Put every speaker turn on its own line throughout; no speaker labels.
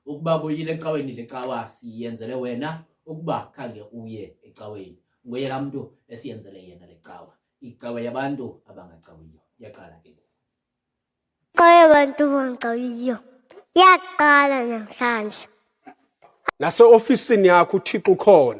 ukuba buyile ecaweni lecawa siyenzele wena ukuba khange uye ecaweni nguyela muntu esiyenzele yena lecawa icawa yabantu abangacawiyo yaqala ke
icawa yabantu abangacawiyo yaqala namhlanje
nase-ofisini yakho uThixo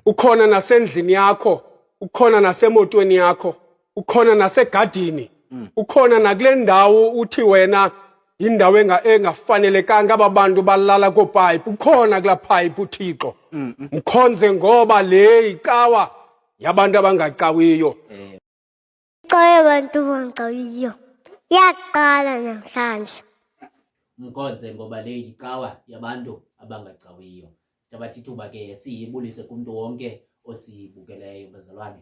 ukhona nasendlini yakho ukhona nasemotweni yakho ukhona nasegadini ukhona nakule ndawo uthi wena indawo engafanelekanga ababantu balala kopipe ukhona kula pipe uThixo mkhonze ngoba le icawa yabantu abangacawiyo
icawa yabantu abangacawiyo yaqala namhlanje
mkhonze ngoba le icawa yabantu abangacawiyo siyabathi ithuba ke siyibulise kumuntu wonke osibukeleyo bazalwane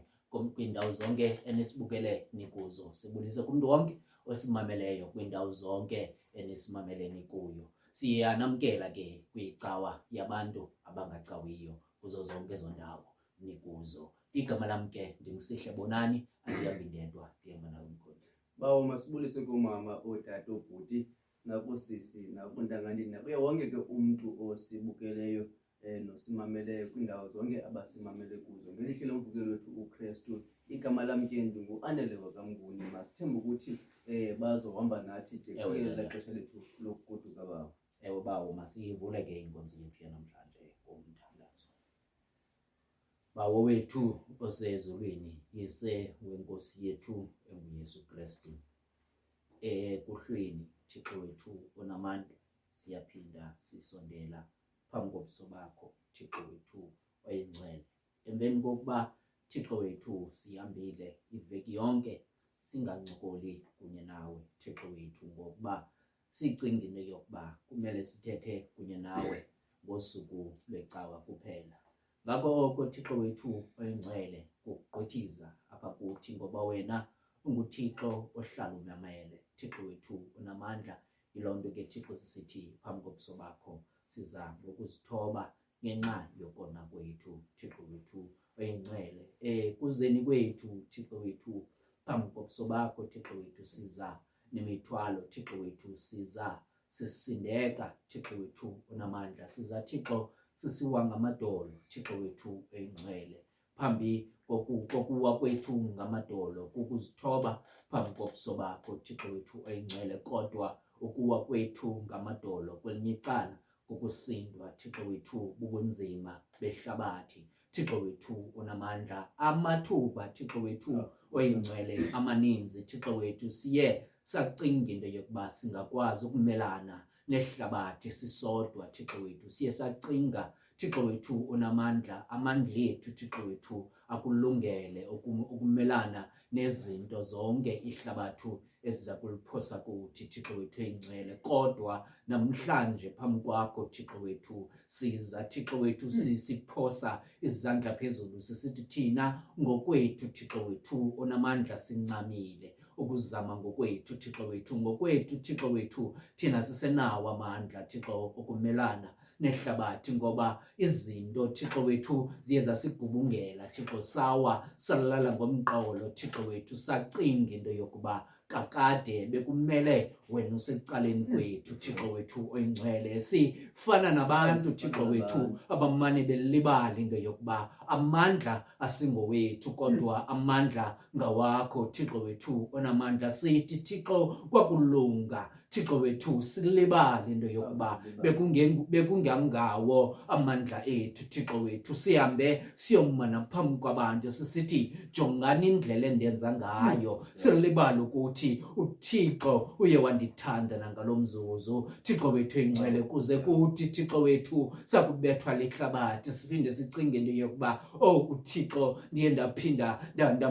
kwindawo zonke enisibukele nikuzo sibulise kumuntu wonke osimameleyo kwindawo zonke enisimameleni kuyo siyanamkela ke kwicawa yabantu abangacawiyo kuzo zonke ezo ndawo nikuzo igama lam ke ndingusihle Bonani andihambi ndedwa ndihamba nawe Mkhonzi
bawo masibulise kumama otata obhuti nakosisi nakuntangandini nakuye wonke ke umuntu osibukeleyo nosimameleyo kwindawo zonke abasimamele kuzo ngelihle lomvukelo wethu uKristu igama lam ke ndingu-Anelewa kaMnguni masithembe ukuthi bazohamba nathi ke kwela xesha lethu lokugoduka bawo
ewe bawo masiyivule ke inkonzo yethu yanamhlanje ngomthandazo bawo wethu osezulwini yise wenkosi yethu enguYesu Kristu kuhlweni Thixo wethu onamandla siyaphinda sisondela phambi kobuso bakho Thixo wethu oyingcwele emveni kokuba Thixo wethu sihambile iveki yonke singancokoli kunye nawe Thixo wethu ngokuba sicinga into yokuba kumele sithethe kunye nawe ngosuku lwecawa kuphela ngakho oko Thixo wethu oyingcwele kugqithiza apha kuthi ngoba wena unguThixo ohlala umamele Thixo wethu unamandla yiloo nto ke Thixo sisithi phambi kobuso bakho siza ngokuzithoba ngenxa yokona kwethu Thixo wethu oyingcwele kuzeni kwethu Thixo wethu phambi kobuso bakho Thixo wethu siza nemithwalo Thixo wethu siza sisindeka Thixo wethu unamandla siza Thixo sisiwa ngamadolo Thixo wethu oyingcwele phambi kokuwa kwethu ngamadolo kukuzithoba phambi kobuso bakho Thixo wethu oyingcwele kodwa ukuwa kwethu ngamadolo kwelinye icala ukusindwa Thixo wethu bubunzima behlabathi Thixo wethu unamandla amathuba Thixo wethu oyingcwele amaninzi Thixo wethu siye sacinga into yokuba singakwazi ukumelana nehlabathi sisodwa Thixo wethu siye sacinga Thixo wethu unamandla amandla ethu Thixo wethu akulungele ukumelana nezinto zonke ihlabathi eziza kuliphosa kuthi Thixo wethu oyingcwele kodwa namhlanje phambi kwakho Thixo wethu siza Thixo wethu siphosa izandla phezulu sisithi thina ngokwethu Thixo wethu onamandla sincamile ukuzama ngokwethu Thixo wethu ngokwethu Thixo wethu thina sisenawo amandla Thixo okumelana nehlabathi ngoba izinto Thixo wethu ziye zasigubungela Thixo sawa salala ngomqolo Thixo wethu sacinga into yokuba kakade bekumele wena usecaleni kwethu Thixo wethu oyingcwele sifana nabantu Thixo wethu abamane belibala into yokuba amandla asingowethu kodwa amandla ngawakho Thixo wethu onamandla sithi Thixo kwakulunga Thixo wethu silibala into yokuba bekungangawo amandla ethu Thixo wethu sihambe siyomana phambi kwabantu sisithi jongani indlela endenza ngayo silibala ukuthi uThixo uye wandithanda nangalomzuzu Thixo wethu engcwele kuze kuthi Thixo wethu sakubethwa lihlabathi siphinde sicinge into yokuba uThixo ndiye ndaphinda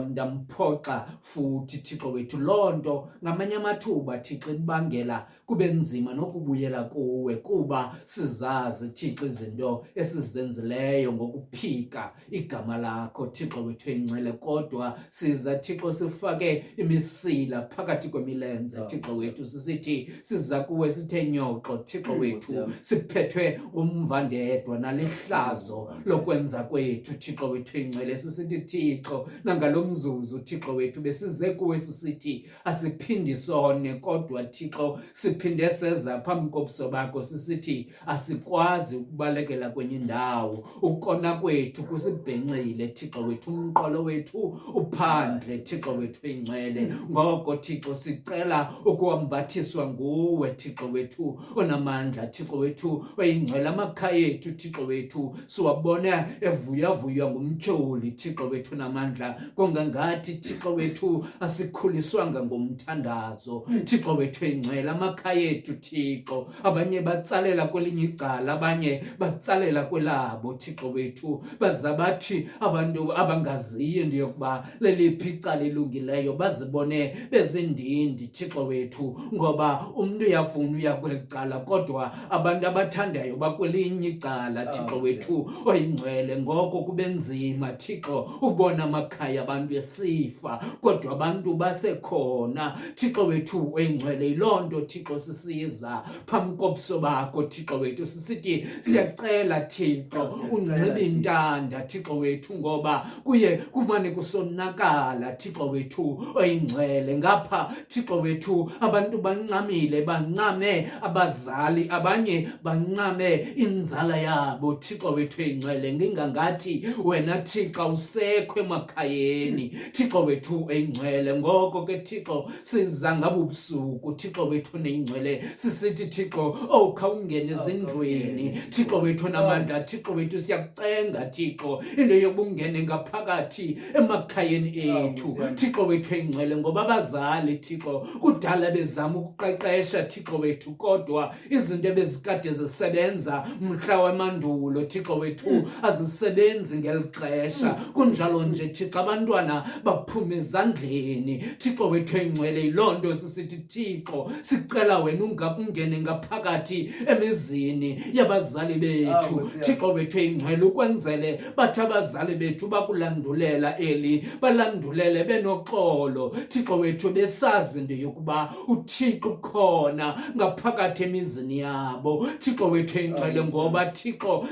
ndamphoxa futhi Thixo wethu lonto ngamanye amathuba Thixo ibangela kube nzima nokubuyela kuwe kuba sizazi Thixo izinto esizenzileyo ngokuphika igama lakho Thixo wethu engcwele kodwa siza Thixo sifake imisila phakathi kwemilenze Thixo wethu sisithi siza kuwe sithe nyoqo Thixo wethu siphethwe umvandedwa nalihlazo lokwenza kwethu Thixo wethu ingcwele sisithi Thixo nangalomzuzu Thixo wethu besize kuwe sisithi asiphindi sone kodwa Thixo siphinde seza phambi kobuso bakho sisithi asikwazi ukubalekela kwenye indawo ukona kwethu kusibhencile Thixo wethu umqolo wethu uphandle Thixo wethu ingcwele ngoko Thixo sicela ukuwambathiswa nguwe Thixo wethu onamandla Thixo wethu oyingcwele amakhaya ethu Thixo wethu siwabona evuya ngumtyholi Thixo wethu namandla kongangathi Thixo wethu asikhuliswanga ngomthandazo Thixo wethu ingcwele amakhaya ethu Thixo abanye batsalela kwelinye icala abanye batsalela kwelabo Thixo wethu bazabathi abantu abangaziyo ndiyokuba leliphi icala elungileyo bazibone bezindindi Thixo wethu ngoba umuntu uyafuna uyakwelicala kodwa abantu abathandayo bakwelinye icala Thixo wethu oyingcwele ngoko kube nzima Thixo ubona amakhaya abantu esifa kodwa abantu basekhona Thixo wethu oyingcwele ilonto Thixo sisiza phambi kobuso bakho Thixo wethu sisithi siyacela Thixo unxibe intanda Thixo wethu ngoba kuye kumane kusonakala Thixo wethu oyingcwele ngapha Thixo wethu abantu bancamile bancame abazali abanye bancame inzala yabo Thixo wethu oyingcwele ngingangathi wena Thixo usekho emakhayeni Thixo wethu oyingcwele ngoko ke Thixo siza ngabubusuku Thixo wethu oyingcwele sisithi Thixo khawungene ezindlweni Thixo wethu namandla Thixo wethu siyakucenga Thixo into yokungene ngaphakathi emakhayeni ethu Thixo wethu oyingcwele ngoba abazali Thixo kudala bezama ukuqeqesha Thixo wethu kodwa izinto ebezikade zisebenza mhla wamandulo Thixo wethu azisebenzi ngelixesha kunjalo nje Thixo abantwana baphuma ezandleni Thixo wethu oyingcwele ilonto sisithi Thixo sicela wena ungakungene ngaphakathi emizini yabazali bethu Thixo wethu oyingcwele ukwenzele bathi abazali bethu bakulandulela eli balandulele benoxolo Thixo wethu besazi into yokuba uThixo khona ngaphakathi emizini yabo Thixo wethu oyingcwele ngoba Thixo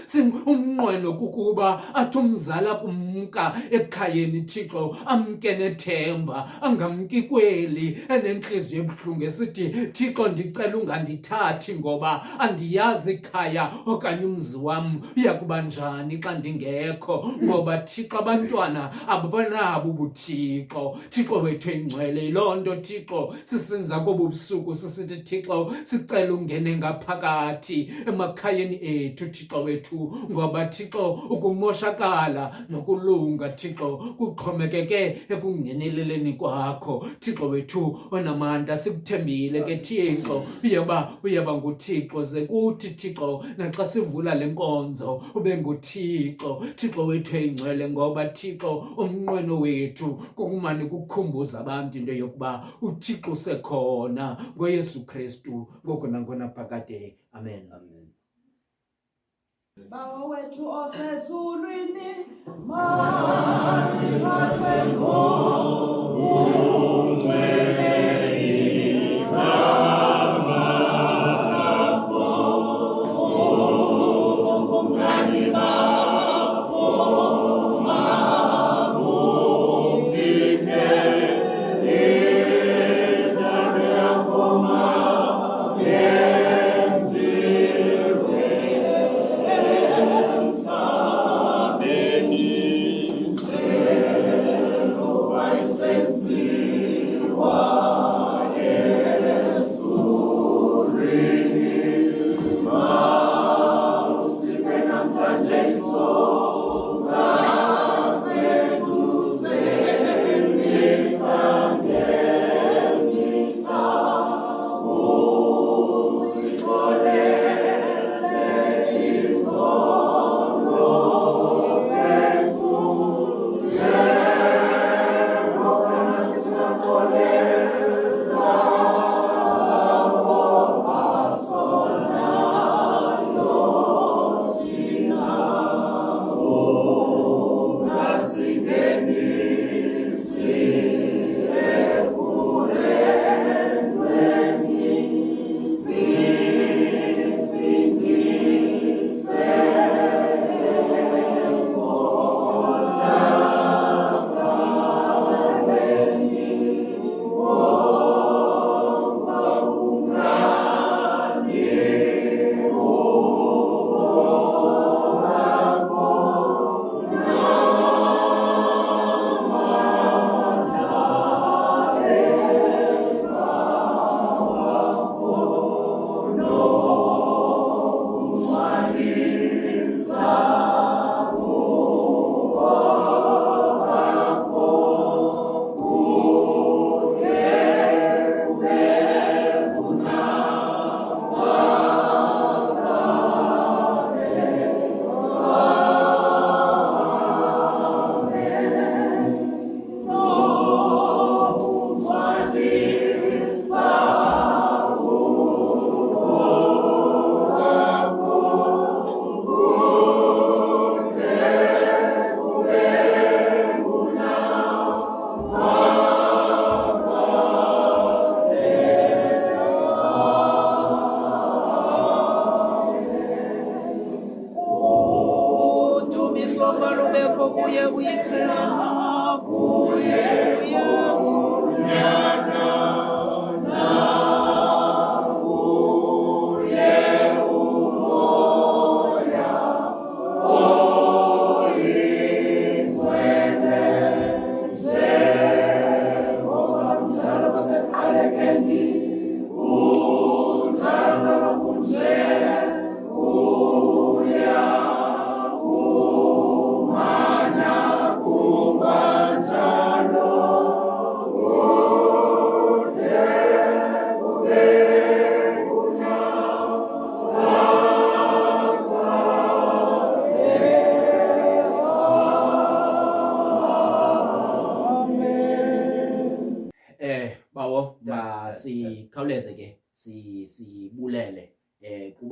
umnqweno kukuba athi umzala kumka ekhayeni Thixo amke nethemba angamki kweli enenhliziyo ebuhlungu esithi Thixo ndicela ungandithathi ngoba andiyazi ikhaya okanye umzi wami uyakuba njani xa ndingekho ngoba Thixo abantwana ababonabo ubuthixo Thixo wethu oyingcwele ilonto Thixo sisiza kobubusuku sisithi Thixo sicela ungene ngaphakathi emakhayeni ethu Thixo wethu ngoba Thixo ukumoshakala nokulunga Thixo kuxhomekeke ekungeneleleni kwakho Thixo wethu onamandla sikuthembile ke Thixo uyaba nguThixo ze kuthi Thixo naxa sivula lenkonzo ube nguThixo Thixo wethu oyingcwele ngoba Thixo umnqweno wethu kumane kukhumbuza abantu into yokuba uThixo sekhona ngoYesu Kristu ngoko nangona phakade amen.
Bawo wethu osezulwini mani mathengo Jesus.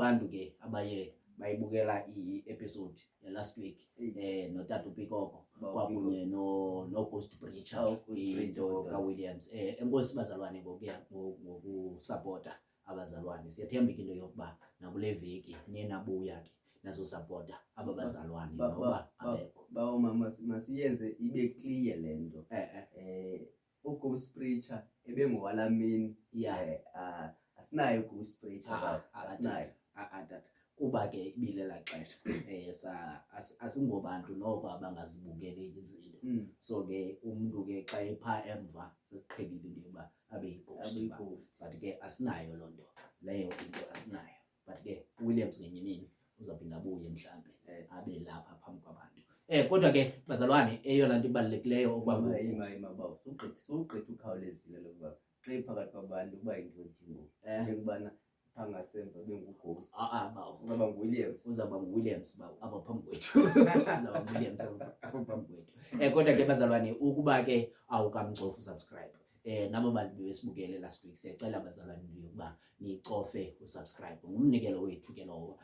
abantu ke abaye bayibukela i-episode last week notata uPikoko kwakunye no Ghost Preacher into kaWilliams. Enkosi bazalwane ngokusupporta abazalwane. Siyathemba into yokuba nakule veki nenabuya ke nazo supporta abazalwane ngoba abekho.
Bawo mama masiyenze ibe clear lento. uGhost Preacher ebengwalamini asinayo uGhost Preacher asinayo
kuba ke ibilela xesha asingobantu noko abangazibukeli izinto. So ke umuntu ke xa epha emva sesiqhelile into yokuba abe yi-ghost, but ke asinayo loo nto leyo into asinayo. But ke Williams ngenye imini uzawuphinda abuye mhlambe abe lapha phambi kwabantu. Kodwa ke bazalwane eyona nto ibalulekileyo
okwakuba uqedwe ukhawulezile lokuba xa phakathi kwabantu kuba yinto ngoku njengobana angasemva bengu-ghost
bawo
uzaba nguWilliams
bawo apha phambi kwethu uzaba nguWilliams apha phambi kwethu. Kodwa ke bazalwane ukuba ke awukamcofa usubscribe nabo bantu besibukele last week siyacela bazalwane into yokuba nicofe usubscribe. Ngumnikelo wethu ke lowo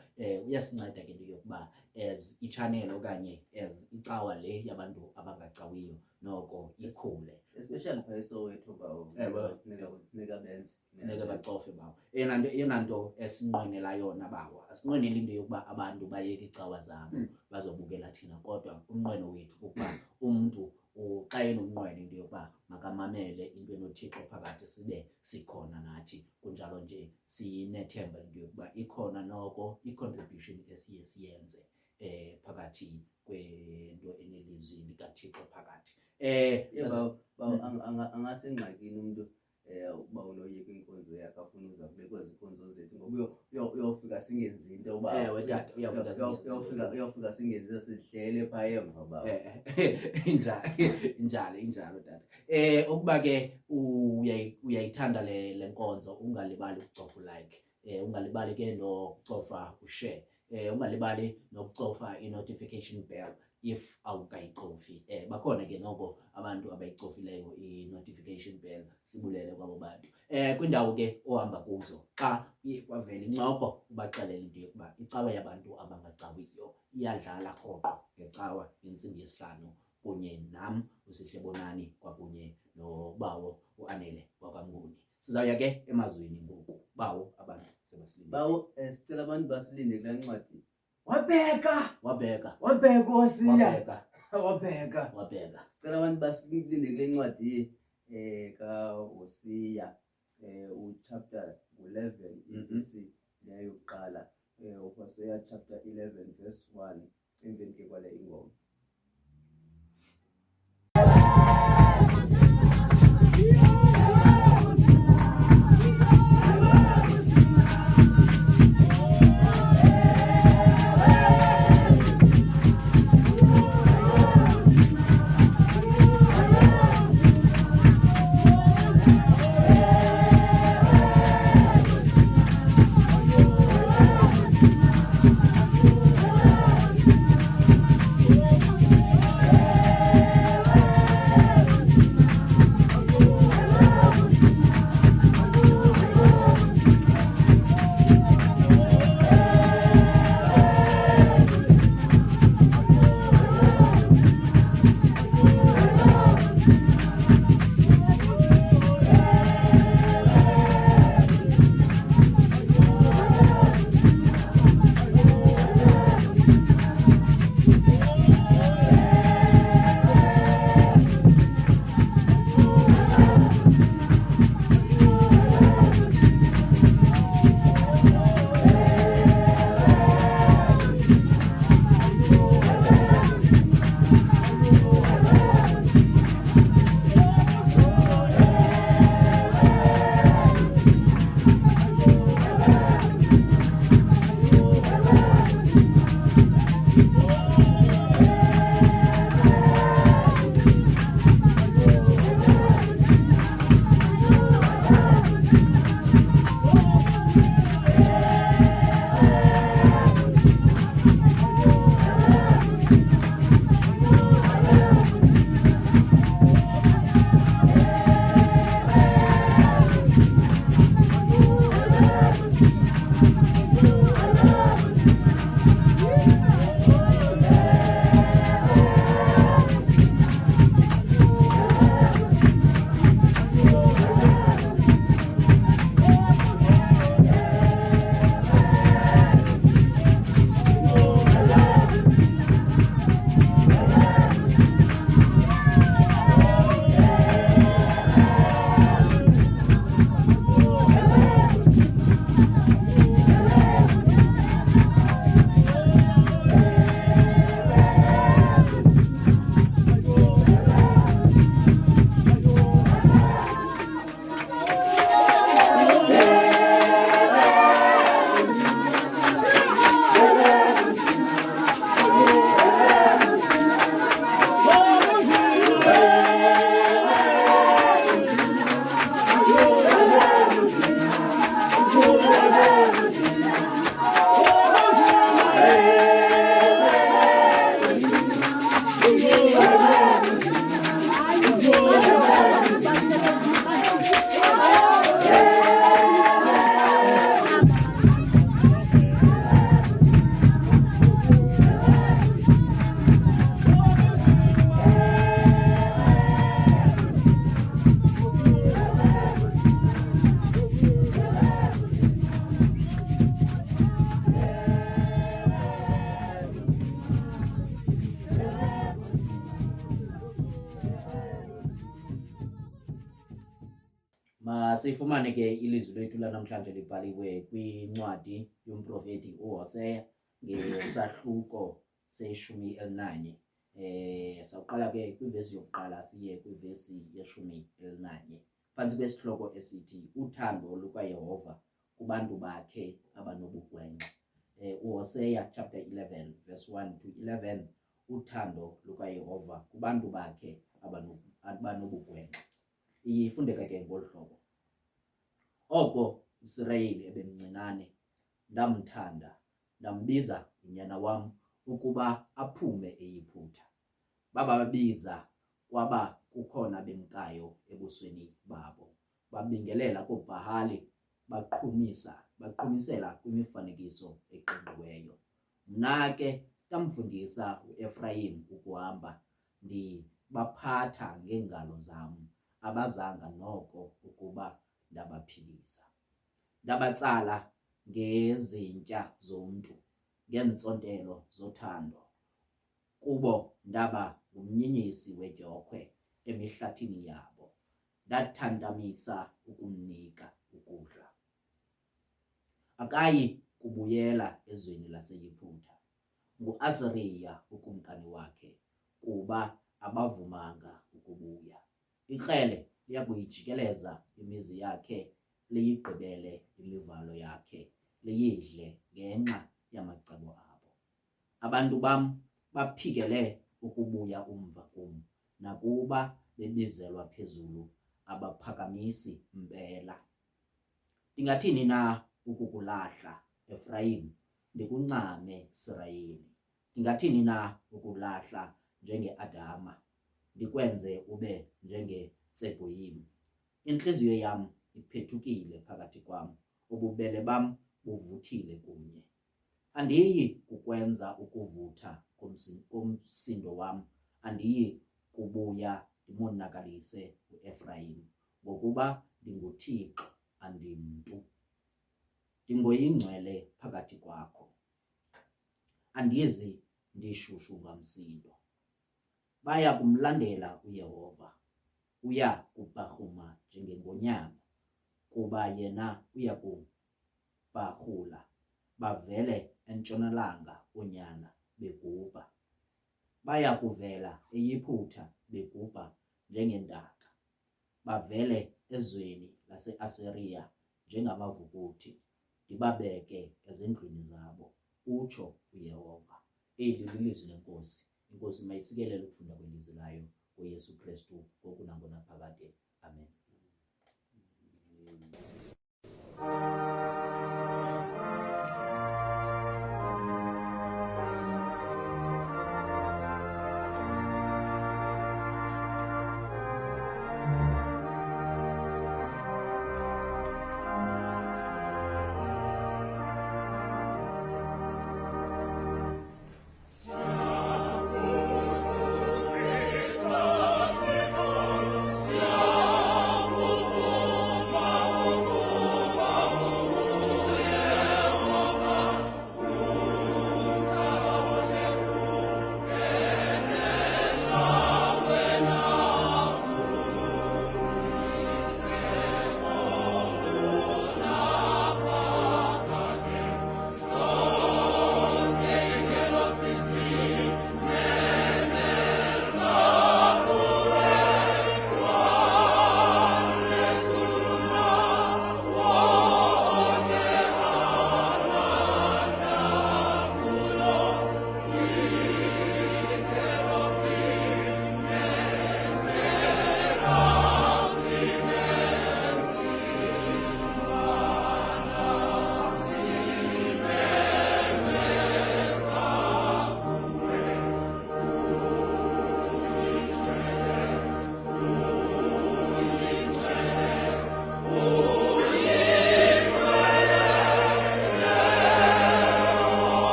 uyasinceda ke into yokuba as i-channel okanye as icawa le yabantu abangacawiyo noko ikhule,
especially phayesowethu bawo neka
bacofe bawo. Eyona nto esinqwenela yona bawo asinqweneli into yokuba abantu bayeke icawa zabo bazobukela thina, kodwa umnqweno wethu kukuba umntu xa enomnqweno into yokuba makamamele into enoThixo phakathi sibe sikhona nathi, kunjalo nje sinethemba into yokuba ikhona noko i-contribution esiye siyenze phakathi kwento enelizwi likaThixo phakathi.
Angasengxakini umuntu uba unoyeka inkonzo yakhe afuna uza kubekwa izinkonzo zethu ngoba uyofika singenzi into uyofika singenzi sidlele pha emva bawo.
Injalo tata. Ukuba ke uyayithanda le nkonzo ungalibali ukucofa like, ungalibali ke nokucofa ushare, ungalibali nokucofa i-notification bell if awukayicofi. Bakhona ke noko abantu abayicofileyo i-notification bell, sibulele kwabo bantu. Kwindawo ke ohamba kuzo xa kwavela incoko ubaxelela into yokuba icawa yabantu abangacawiyo iyadlala rhoqo ngecawa yentsimbi yesihlanu kunye nam uSihle Bonani kwakunye nobawo uAnele wakwaMnguni. Sizawuya ke emazweni ngoku bawo abantu sebasilinde.
Bawo sicela abantu basilinde kula ncwadi.
Wabheka
osiya
wabheka.
Sicela abantu basilinde kule ncwadi kaHosiya uchapter 11 verse leyo yokuqala, Hosea chapter 11 verse 1 emveni ke kwale ingoma.
Masifumane ke ilizwi lethu lanamhlanje libhaliwe kwincwadi yomprofeti uHosea ngesahluko se-11. Sawuqala ke kwivesi yokuqala siye kwivesi ye-11 phansi kwesihloko esithi uthando lukaYehova kubantu bakhe abanobugwenxa. uHosea chapter 11 verse 1 to 11. Uthando lukaYehova kubantu bakhe abanobugwenxa. Ifundeka ke ngolu hlobo. Oko uIsrayeli ebemncinane ndamthanda, ndambiza unyana wam ukuba aphume eyiphutha. Bababiza kwaba kukhona bemkayo ebusweni babo. Babingelela koBhahali, baqhumisela kwimifanekiso eqingqiweyo. Mna ke ndamfundisa uEfrayim ukuhamba, ndibaphatha ngeengalo zam, abazanga noko ukuba ndabaphilisa. Ndabatsala ngezintya zomntu, ngeentsontelo zothando. Kubo ndaba ngumnyinyisi wedyokhwe emihlathini yabo, ndathandamisa ukumnika ukudla. Akayi kubuyela ezweni laseYiphutha, nguAsiriya ukumkani wakhe, kuba abavumanga ukubuya. Ikrele liyakuyijikeleza imizi yakhe, liyigqibele imivalo yakhe, liyidle ngenxa yamacebo abo. Abantu bam baphikele ukubuya umva kum, nakuba bebizelwa phezulu, abaphakamisi mpela. Ndingathini na ukukulahla, Efrayim, ndikuncame, Israyeli? Ndingathini na ukulahla njenge-Adama, ndikwenze ube njenge-Tseboyim? Intliziyo yam iphethukile phakathi kwam, ububele bam buvuthile kunye. Andiyi kukwenza ukuvutha komsindo wam, andiyi kubuya ndimonakalise uEfrayim, ngokuba ndinguThixo, andimntu. Ndingoyingcwele phakathi kwakho, andizi ndishushu ngamsindo. Baya kumlandela uYehova, uya kubharhuma njengengonyama, kuba yena uya kubharhula. Bavele entshonalanga unyana begubha, baya kuvela eYiphutha begubha njengeentaka. Bavele ezweni lase-Asiriya njengamavukuthi, ndibabeke ezindlwini zabo, utsho uYehova. Eli lilizwi lenkosi. Inkosi mayisikelele ukufunda kwelizwi layo ngoYesu Kristu ngoku nangona phakade. Amen.
Wow.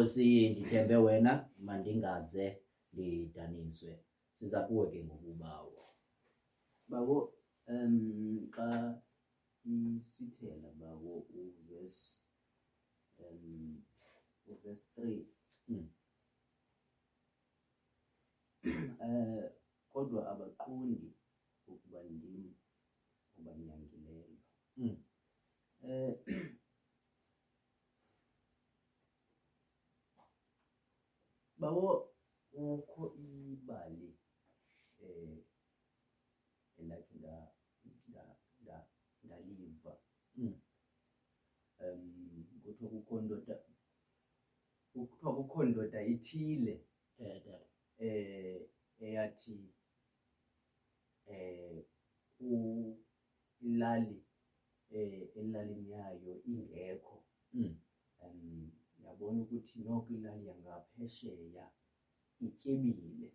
Nkosi, ndithembe wena mandingaze ndidaniswe. Siza kuwe ke ngokubawo.
Babo, xa isithela babo uverse 3 kodwa abaqondi ukuba ndim obanyangileyo. Babo, kukho ibali endakhe ndaliva. Kuthiwa kukho ndoda ithile eyathi ilali elalini yayo ingekho. Yabona ukuthi noko ilali yangaphesheya ityebile.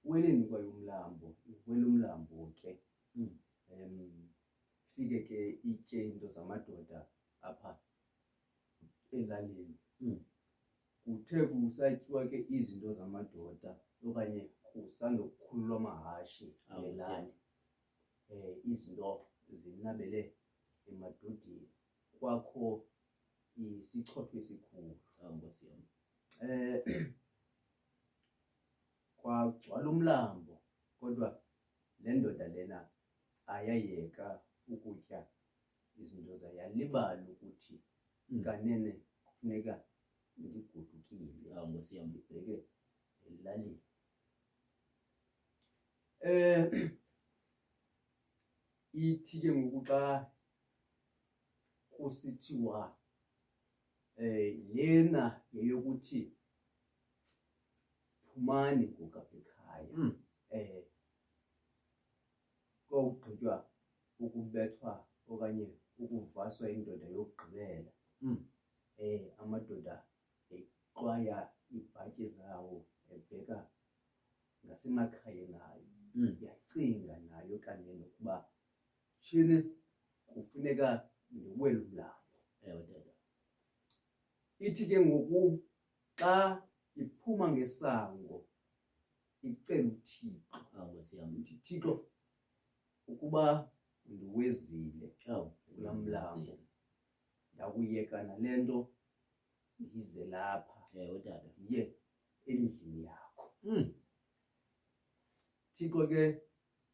Kuweleni kwayo umlambo, iwela umlambo ke. Fike ke itye into zamadoda apha elalini. Kuthe kusatyiwa ke izinto zamadoda okanye kusandokukhululwa amahashi elali, izinto zinabele emadodeni, kwakho isichotho esikhulu.
Nkosi yam.
Kwagcwala umlambo, kodwa le ndoda lena ayayeka ukutya izinto zayo, yalibala ukuthi kanene kufuneka ndigodukile.
Nkosi yam.
Ndibheke elalini. Ithi ke ngoku xa kusithiwa lena yeyokuthi phumani ngokapha ekhaya, kokugqitywa ukubethwa okanye ukuvaswa indoda yokugqibela, amadoda eqwaya iibhatyi zawo ebheka ngasemakhaya nayo, yacinga nayo kanene ukuba tshini kufuneka ndiwele umlambo.
Tata.
Ithi ke ngoku xa iphuma ngesango icela uThixo.
Nkosi yam.
Ithi, Thixo, ukuba ndiwezile kulaa mlambo, ndakuyeka nale nto ndize lapha,
Tata.
ndiye endlini yakho. Thixo ke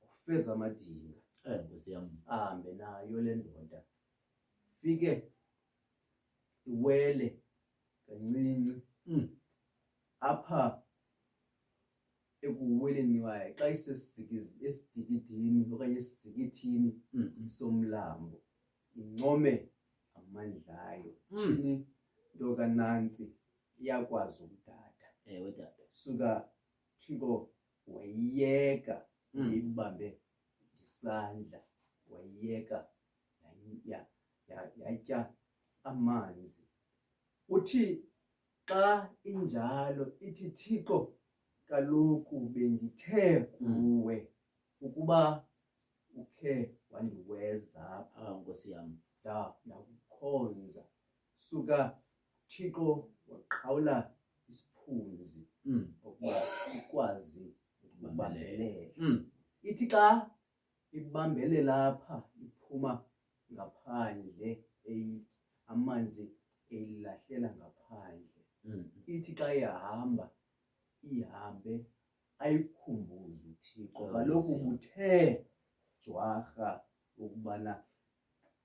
ufeza amadinga,
Nkosi yam.
ahambe nayo le ndoda, fike iwele kancinci apha ekuweleni wayo. Xa esidikidini okanye esizikithini somlambo, income amandla ayo. Tshini nto kanantsi iyakwazi ukudada.
Tata.
Suka Thixo wayiyeka ibambe ngesandla, wayiyeka yatya amanzi. Uthi xa injalo ithi, Thixo, kaloku bendithe kuwe ukuba ukhe wandiweza apha.
Nkosi yam.
Ndakukhonza. Suka Thixo waqhawula isiphunzi ukuba ikwazi ukubambelela. Ithi xa ibambelela apha, iphuma ngaphandle, amanzi eyilahlela ngaphandle. Ithi xa ihamba, ihambe ayikhumbuze uThixo. Kaloku kuthe jwarha ukubana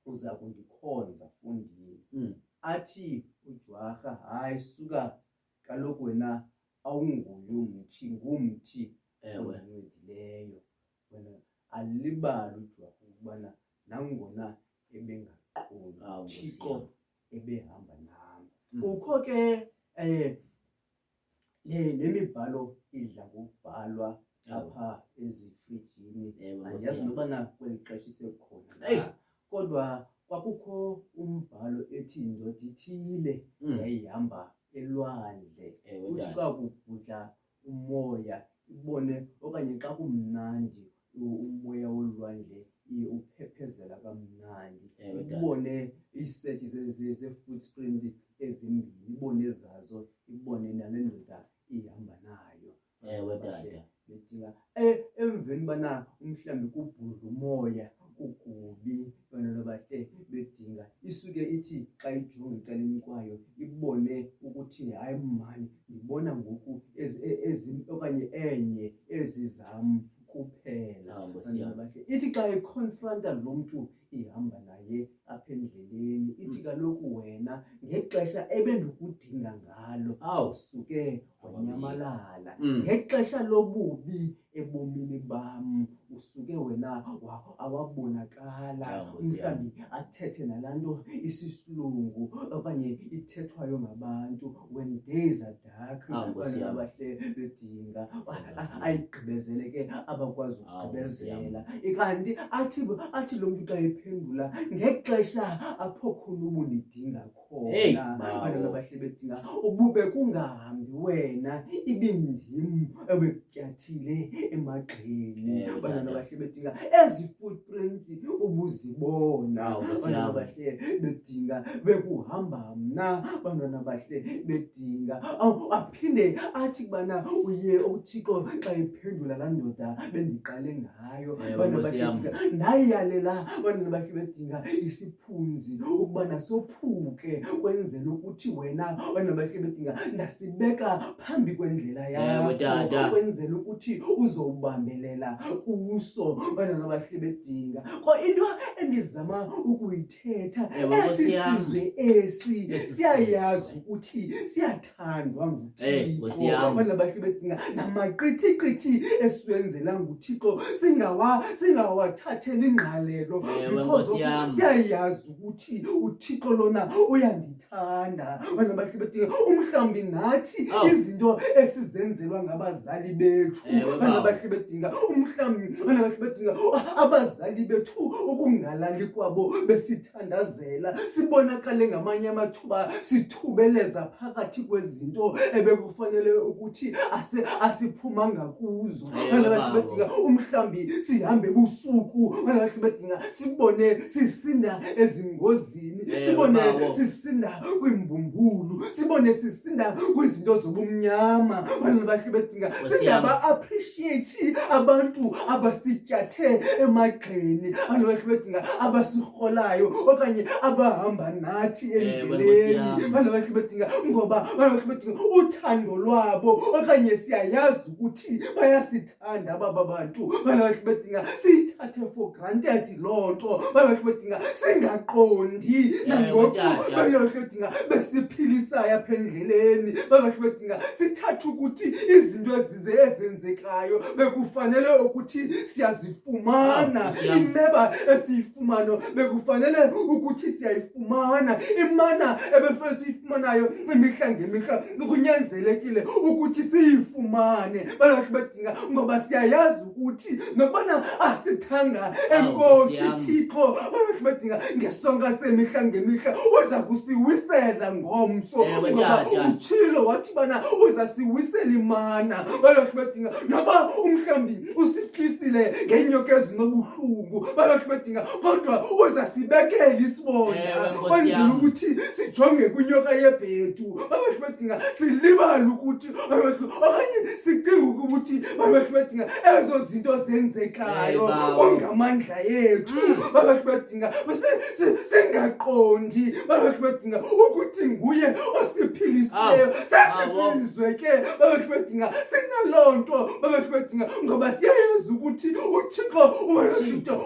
uza kundikhonza mfondini. Athi ujwarha, hayi, suka, kaloku wena awunguye umthi, ngumthi ondincedileyo. Wena alibali ujwarha ukubana nangona ebengaqondi uThixo ebehamba nam. Kukho ke le mibhalo idla ngokubhalwa apha ezifrijini. Andiyazi nobana kweli xesha isekhona, kodwa kwakukho umbhalo ethi indoda ithile yayihamba elwandle. Uthi xa kubhudla umoya ibone, okanye xa kumnandi umoya wolwandle, uphephezela kamnandi,
Ewe, Dade.
ubone isethi ze-footprint ezimbili, ibone ezazo, ibone nale ndoda ihamba nayo.
Ewe, Dada.
Bedinga emveni bana umhlambi kubhudla umoya kugubi bantwana bahle bedinga isuke ithi xa ijonga ecaleni kwayo ibone ukuthi hayi mani ndibona ngoku okanye enye ezizam kuphela.
Hawu, Nkosi
Bantwana
yami.
bahle ithi xa iconfronta lo mntu ihamba naye apha endleleni ithi kaloku wena ngexesha ebendikudinga ngalo
Awu.
usuke wanyamalala,
Mm.
ngexesha lobubi ebomini bam usuke wena awabonakala.
Hawu, Nkosi yami.
Mhlawumbi athethe nalaa nto isisilungu okanye ithethwayo ngabantu, when days are dark.
Hawu, Nkosi
Bantwana
yami.
bahle bedinga ayigqibezele ke abakwazi
Hawu, Nkosi yami.
ukugqibezela. Kanti athi lo mntu xa ephendula ngexesha apho khona ubundidinga
Hey,
khona.
bawo.
Bantwana bahle bedinga ubube kungahambi wena ibindim ebekutyathile emagxeni.
Ewe,
Bantwana
Dada.
bahle bedinga ezi footprint ubuzibona.
Hawu, Nkosi
Bantwana
yami.
bahle bedinga bekuhamba mna. Bantwana bahle bedinga aphinde athi bana uye uThixo xa iphendula laa ndoda bendiqale ngayo.
Ewe,
Bantwana
Nkosi
bahle
yami.
bedinga ndayiyalela. Bantwana bahle bedinga isiphunzi ukubana sophuke kwenzela ukuthi wena bantwana bahle bedinga ndasibeka phambi kwendlela
Ewe, Dada.
yakho kwenzela ukuthi uzowubambelela kuso. Bantwana bahle bedinga ko into endizama ukuyithetha
Ewe, Nkosi yami.
esisizwe esi
Esi
siyayazi
sizwe.
ukuthi siyathandwa
Hey, Nkosi
nguThixo.
yami.
Bantwana bahle bedinga namaqithiqithi esiwenzela nguThixo singawathatheli ingqalelo
Ewe,
because
Nkosi
of
yami.
siyayazi ukuthi uThixo lona uyandithanda. Bantwana bahle bedinga umhlambi nathi
Awu.
izinto esizenzelwa ngabazali bethu.
Ewe,
Bantwana
bawo.
bahle bedinga umhlambi. Bantwana bahle bedinga abazali bethu ukungalali kwabo besithandazela sibonakale ngamanye amathuba sithubeleza phakathi kwezinto ebekufanele ukuthi asiphumanga kuzo.
Ewe,
Bantwana bahle
bawo.
bedinga umhlambi sihambe busuku. Bantwana bahle bedinga sibone sisinda ezingozini,
Ewe,
sibone
bawo.
sisinda kwimbumbulu, sibone sisinda kwizinto zobumnyama. Bantwana bahle bedinga
Nkosi
singaba-appreciate abantu abasityathe emagxeni. Bantwana bahle bedinga abasirholayo okanye abahamba nathi
Ewe, Nkosi
endleleni.
yami.
Bantwana bahle bedinga ngoba bantwana bahle bedinga uthando lwabo okanye siyayazi ukuthi bayasithanda baba bantu. Bantwana bahle bedinga siyithathe for granted loo nto. Bantwana bahle bedinga singaqondi nangoku
Dada.
bantwana bahle bedinga besiphilisayo apha endleleni. Bantwana bahle bedinga sithathe ukuthi izinto ezenzekayo bekufanele ukuthi siyazifumana.
Nkosi yami.
Inceba esiyifumano bekufanele ukuthi siyayifumana. Imana ebefuna siyifumanayo imihla ngemihla kunyanzelekile ukuthi siyifumane. Bantwana bahle bedinga ngoba siyayazi ukuthi nokubana asithanga
Nkosi
enkosi
yami.
Thixo. Bantwana bahle bedinga ngesonka semihla ngemihla uza kusiwisela ngomso
Ewe,
ngoba
Dada.
utshilo wathi bana uza siwisela imana. Bantwana bahle bedinga noba umhlambi usixhisile ngeenyoka ezinobuhlungu. Bantwana bahle bedinga kodwa uza sibekela
Ewe,
isibonda
Nkosi
kwenzela
yami.
ukuthi sijonge kwinyoka yebhedu. Bantwana bahle bedinga silibale ukuthi okanye sicinga ukuthi bantwana bahle bedinga ezo zinto zenzekayo
Ewe, bawo.
kungamandla yethu. Bantwana bahle bedinga singaqondi. Bantwana bahle bedinga ukuthi nguye osiphilisileyo.
Awu,
Sesisizwe ke bantwana bahle bedinga sinaloo nto. Bantwana bahle bedinga ngoba siyayazi ukuthi uThixo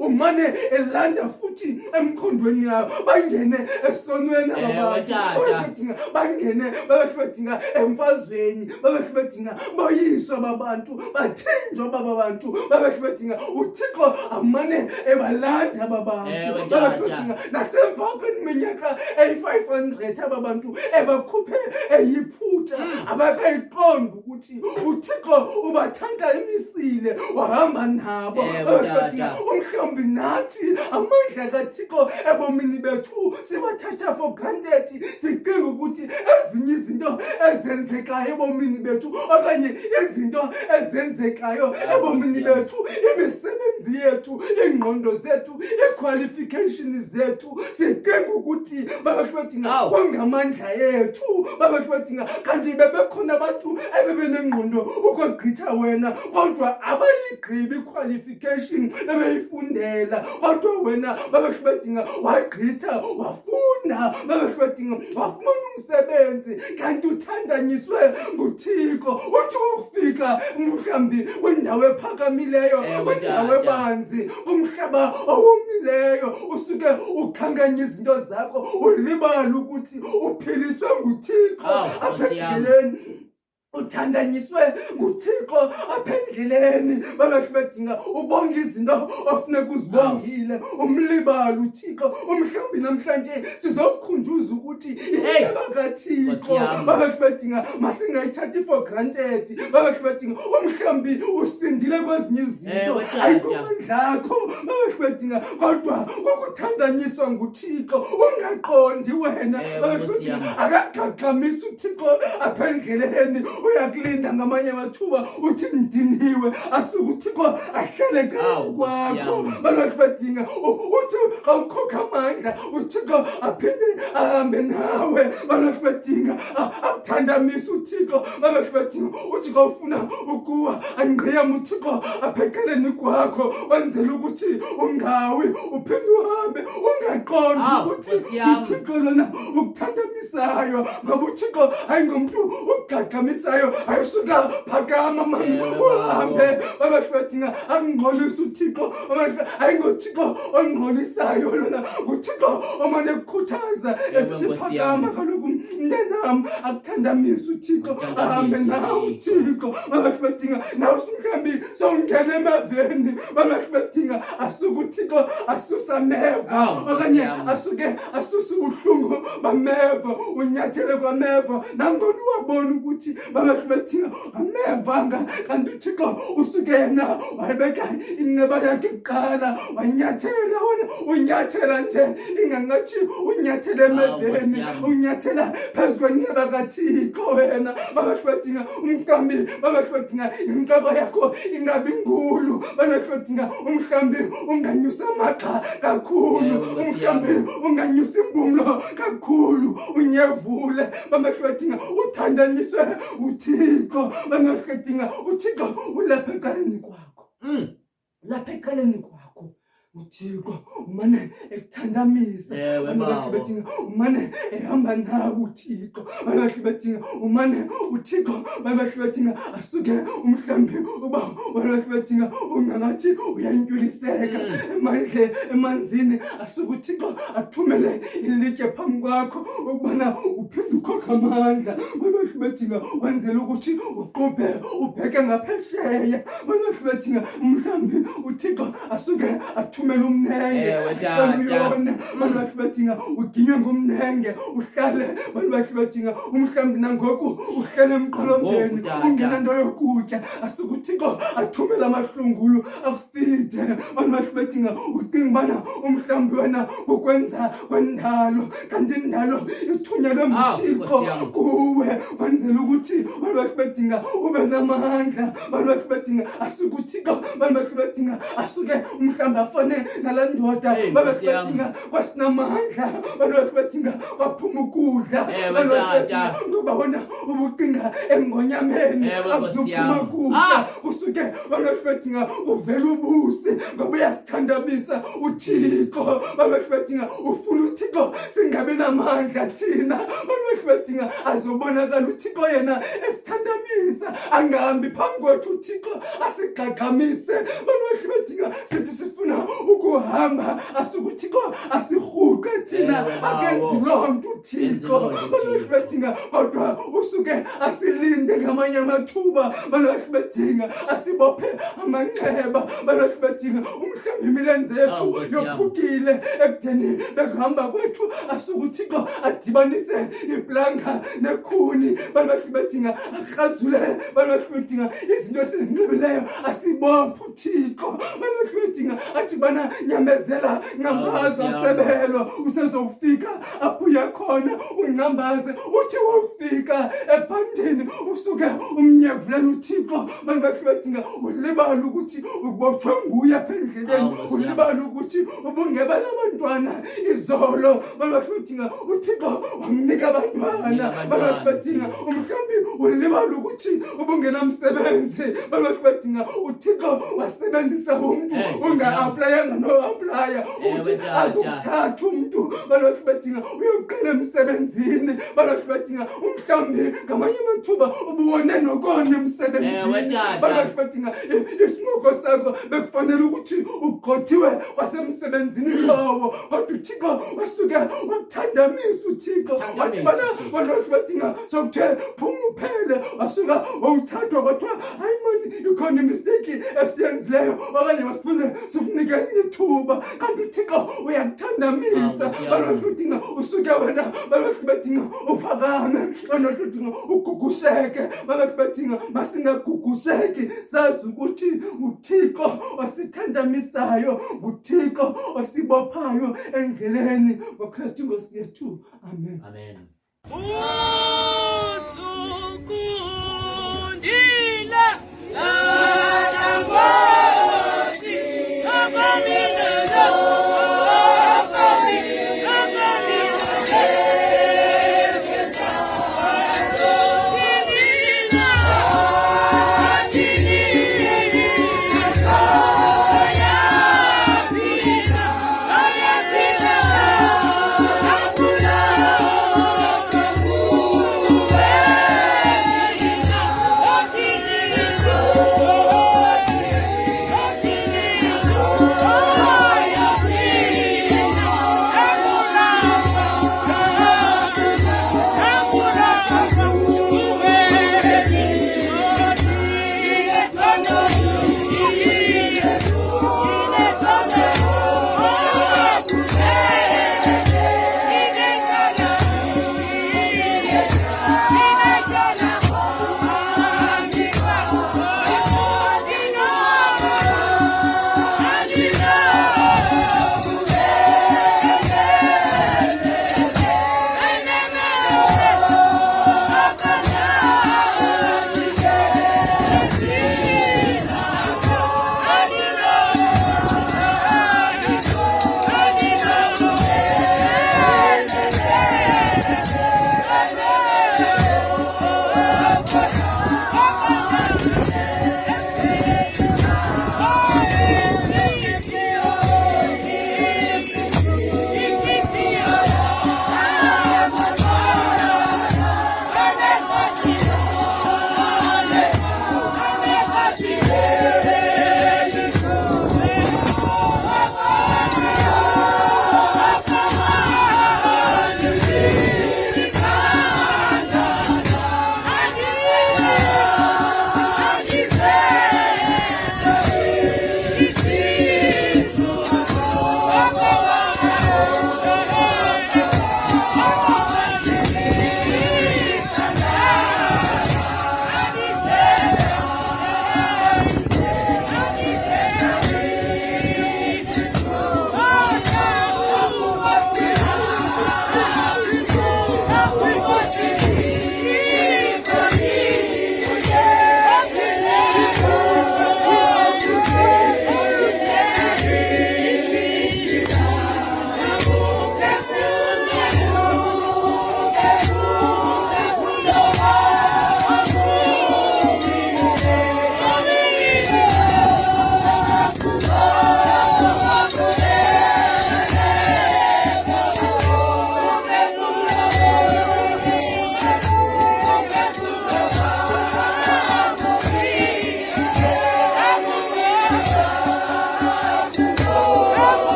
umane elanda futhi emkhondweni yayo bangene esonweni
Ewe,
abantu.
Tata.
Bantwana bahle bedinga bangene bantwana bahle bedinga emfazweni. Bantwana bahle bedinga boyiswa babantu bathenjwa baba bantu. Bantwana bahle bedinga uThixo amane ebalanda babantu.
Ewe,
Bantwana bahle
Tata.
bedinga nasemva kweminyaka eyi-500 ababantu ebakhuphe eyiphutha abakayiqondi ukuthi uThixo ubathanda emisile wahamba nabo.
Ewe,
Bantwana bahle bedinga
Tata.
umhlambi nathi amandla kaThixo ebomini bethu siwathatha for granted. Sicinga ukuthi ezinye izinto ezenzekayo ebomini bethu okanye izinto ezenzekayo ebomini bethu imisebenzi imisebenzi yethu, ingqondo zethu, iqualifications zethu sicinga ukuthi babasho badinga kwangamandla ethu, babasho badinga kanti bebekhona abantu ebebenengqondo ukogqitha wena kodwa abayigqibi qualification ebeyifundela kodwa wena babasho badinga wagqitha wafunda babasho badinga wafumana umsebenzi kanti uthandanyiswe nguThixo uthi ufika mhlambi wendawo ephakamileyo wendawo ebanzi umhlaba owomileyo usuke ukhanganya izinto zakho ulibala ukuthi uphiliswe nguThixo aphendleleni uthandanyiswe nguThixo aphendleleni babasho badinga ubonga izinto ofuneka uzibongile umlibala uThixo umhlambi namhlanje sizokukhunjuza ukuthi iheba kaThixo babasho badinga masingayithathi for granted babasho badinga umhlambi usindile kwezinye izinto ayikho babasho badinga kodwa ukuthandanyiswa nguThixo ungaqondi wena babasho badinga akagaqamisa uThixo aphendleleni uyakulinda ngamanye amathuba uthi ndiniwe asukuthiko ahlele kwakho babasho badinga uthi awukhokha amandla uThixo aphinde ahambe nawe babasho badinga akuthandamisa uThixo babasho badinga uthi ufuna ukuwa angqiyama uThixo aphekeleni kwakho wenzela ukuthi ungawi uphinde uhambe ungaqondi ukuthi uThixo lona ukuthandamisayo ngoba uThixo ayingomuntu ukugaqamisayo ayisuka phakama mama uhambe babasho badinga angqolisa uThixo ayingoThixo ongqolisayo lona uThixo omane ukukhuthaza esiphakama kaloku mntanami akuthandamisa uThixo ahambe nawe uThixo babasho badinga nawe mhlambi songena emaveni babasho badinga asuke uThixo asusa ameva okanye asuke asusa ubuhlungu bameva unyathele kwameva nangona uwabona ukuthi babasho badinga amevanga kanti uThixo usuke yena wabeka inqeba yakhe kuqala wanyathela wona unyathela nje ingangathi unyathele emeveni unyathela phezu kwenqeba kaThixo wena babasho badinga umhlambi babasho badinga inqaba yakho ingabi nkulu babasho badinga umhlambi unganyusa amagxa kakhulu umhlambi unganyusa impumlo kakhulu unyevule babasho badinga uthandanyiswe uThixo babasho badinga uThixo ulapha eceleni kwakho lapha eceleni kwakho uThixo umane ekuthandamisa babasho badinga umane ehamba nawe uThixo babasho badinga umane uThixo babasho badinga asuke umhlambi uba babasho badinga ungangathi uyantwiliseka emandle emanzini asuke uThixo athumele ilitye phambi kwakho ukubana uphinde ukhokha amandla babasho badinga wenzela ukuthi uqubhe ubheke ngaphesheya babasho badinga umhlambi uThixo asuke athumele umnenge uyona babasho badinga uginywe ngumnenge uhlale babasho badinga umhlambi nangoku uhlele emqolongeni ungena nto yokutya asuke uThixo athumele amahlungulu akufide babasho badinga ucinga bana umhlambi wena ukwenza kwendalo kanti indalo ithunyelwe nguThixo kuwe wenzela ukuthi babasho badinga ube namandla babasho badinga asuke uThixo babasho badinga asuke umhlambi afane nalandoda babasho badinga kwasinamandla babasho badinga waphuma ukudla babasho badinga ngoba wona ubucinga engonyameni akuzuphuma kudla usuke babasho badinga uvela ubusi ngoba uyasithandabisa uThixo babasho badinga ufuna uThixo singabe namandla thina babasho badinga azobonakala uThixo yena esithandamisa angahambi phambi kwethu uThixo asigqagqamise babasho badinga sithi sifuna ukuhamba asuke uThixo asihuqe thina akenzi lonto uThixo babasho badinga kodwa usuke asilinde ngamanye amathuba babasho badinga asibophe amanxeba babasho badinga umhlambi imilenze yethu yophukile ekutheni bekuhamba kwethu asuke uThixo adibanise iplanga nekhuni babasho badinga akhazule babasho badinga izinto esizinxibileyo asibophe uThixo babasho badinga athi
wena nyamezela, nqambaza,
Awu,
sebelwa, usezofika apho uya khona, unqambaze, uthi wofika ebhandeni, usuke umnyevulela uThixo, abantu bakhe badinga, ulibala ukuthi ubotshwe nguye apha endleleni,
Awu,
ulibala ukuthi ubungeba nabantwana izolo, abantu bakhe badinga, uThixo wamnika abantwana, abantu bakhe badinga, umhlambi ulibala ukuthi ubungenamsebenzi, abantu bakhe badinga, uThixo wasebenzisa umuntu unga-aplayanga no-aplaya uthi azokuthatha umuntu, abantu bakhe badinga uyoqala emsebenzini, abantu bakhe badinga umhlambi ngamanye amathuba ubuwone nokona emsebenzini, abantu bakhe badinga isinquko sakho bekufanele ukuthi ugqothiwe kwasemsebenzini lowo, kodwa uThixo wasuke wakuthandamisa uThixo wathi bana abantu bakhe badinga sokuthe phuma uphele, wasuka wawuthathwa kwathiwa hayi mani ikhona imisteki esiyenzileyo okanye masibuze sokunika elinye ithuba, kanti uThixo uyakuthandamisa, abantu bakhe badinga usuke wena, abantu bakhe badinga uphakame, abantu bakhe badinga ugugusheke, abantu bakhe badinga masingagugusheki sazi ukuthi uThixo osithandamisayo, nguThixo osibophayo endleleni ngoKristu Nkosi yethu. Amen.
Amen.
Usukundile lana Nkosi abamilelo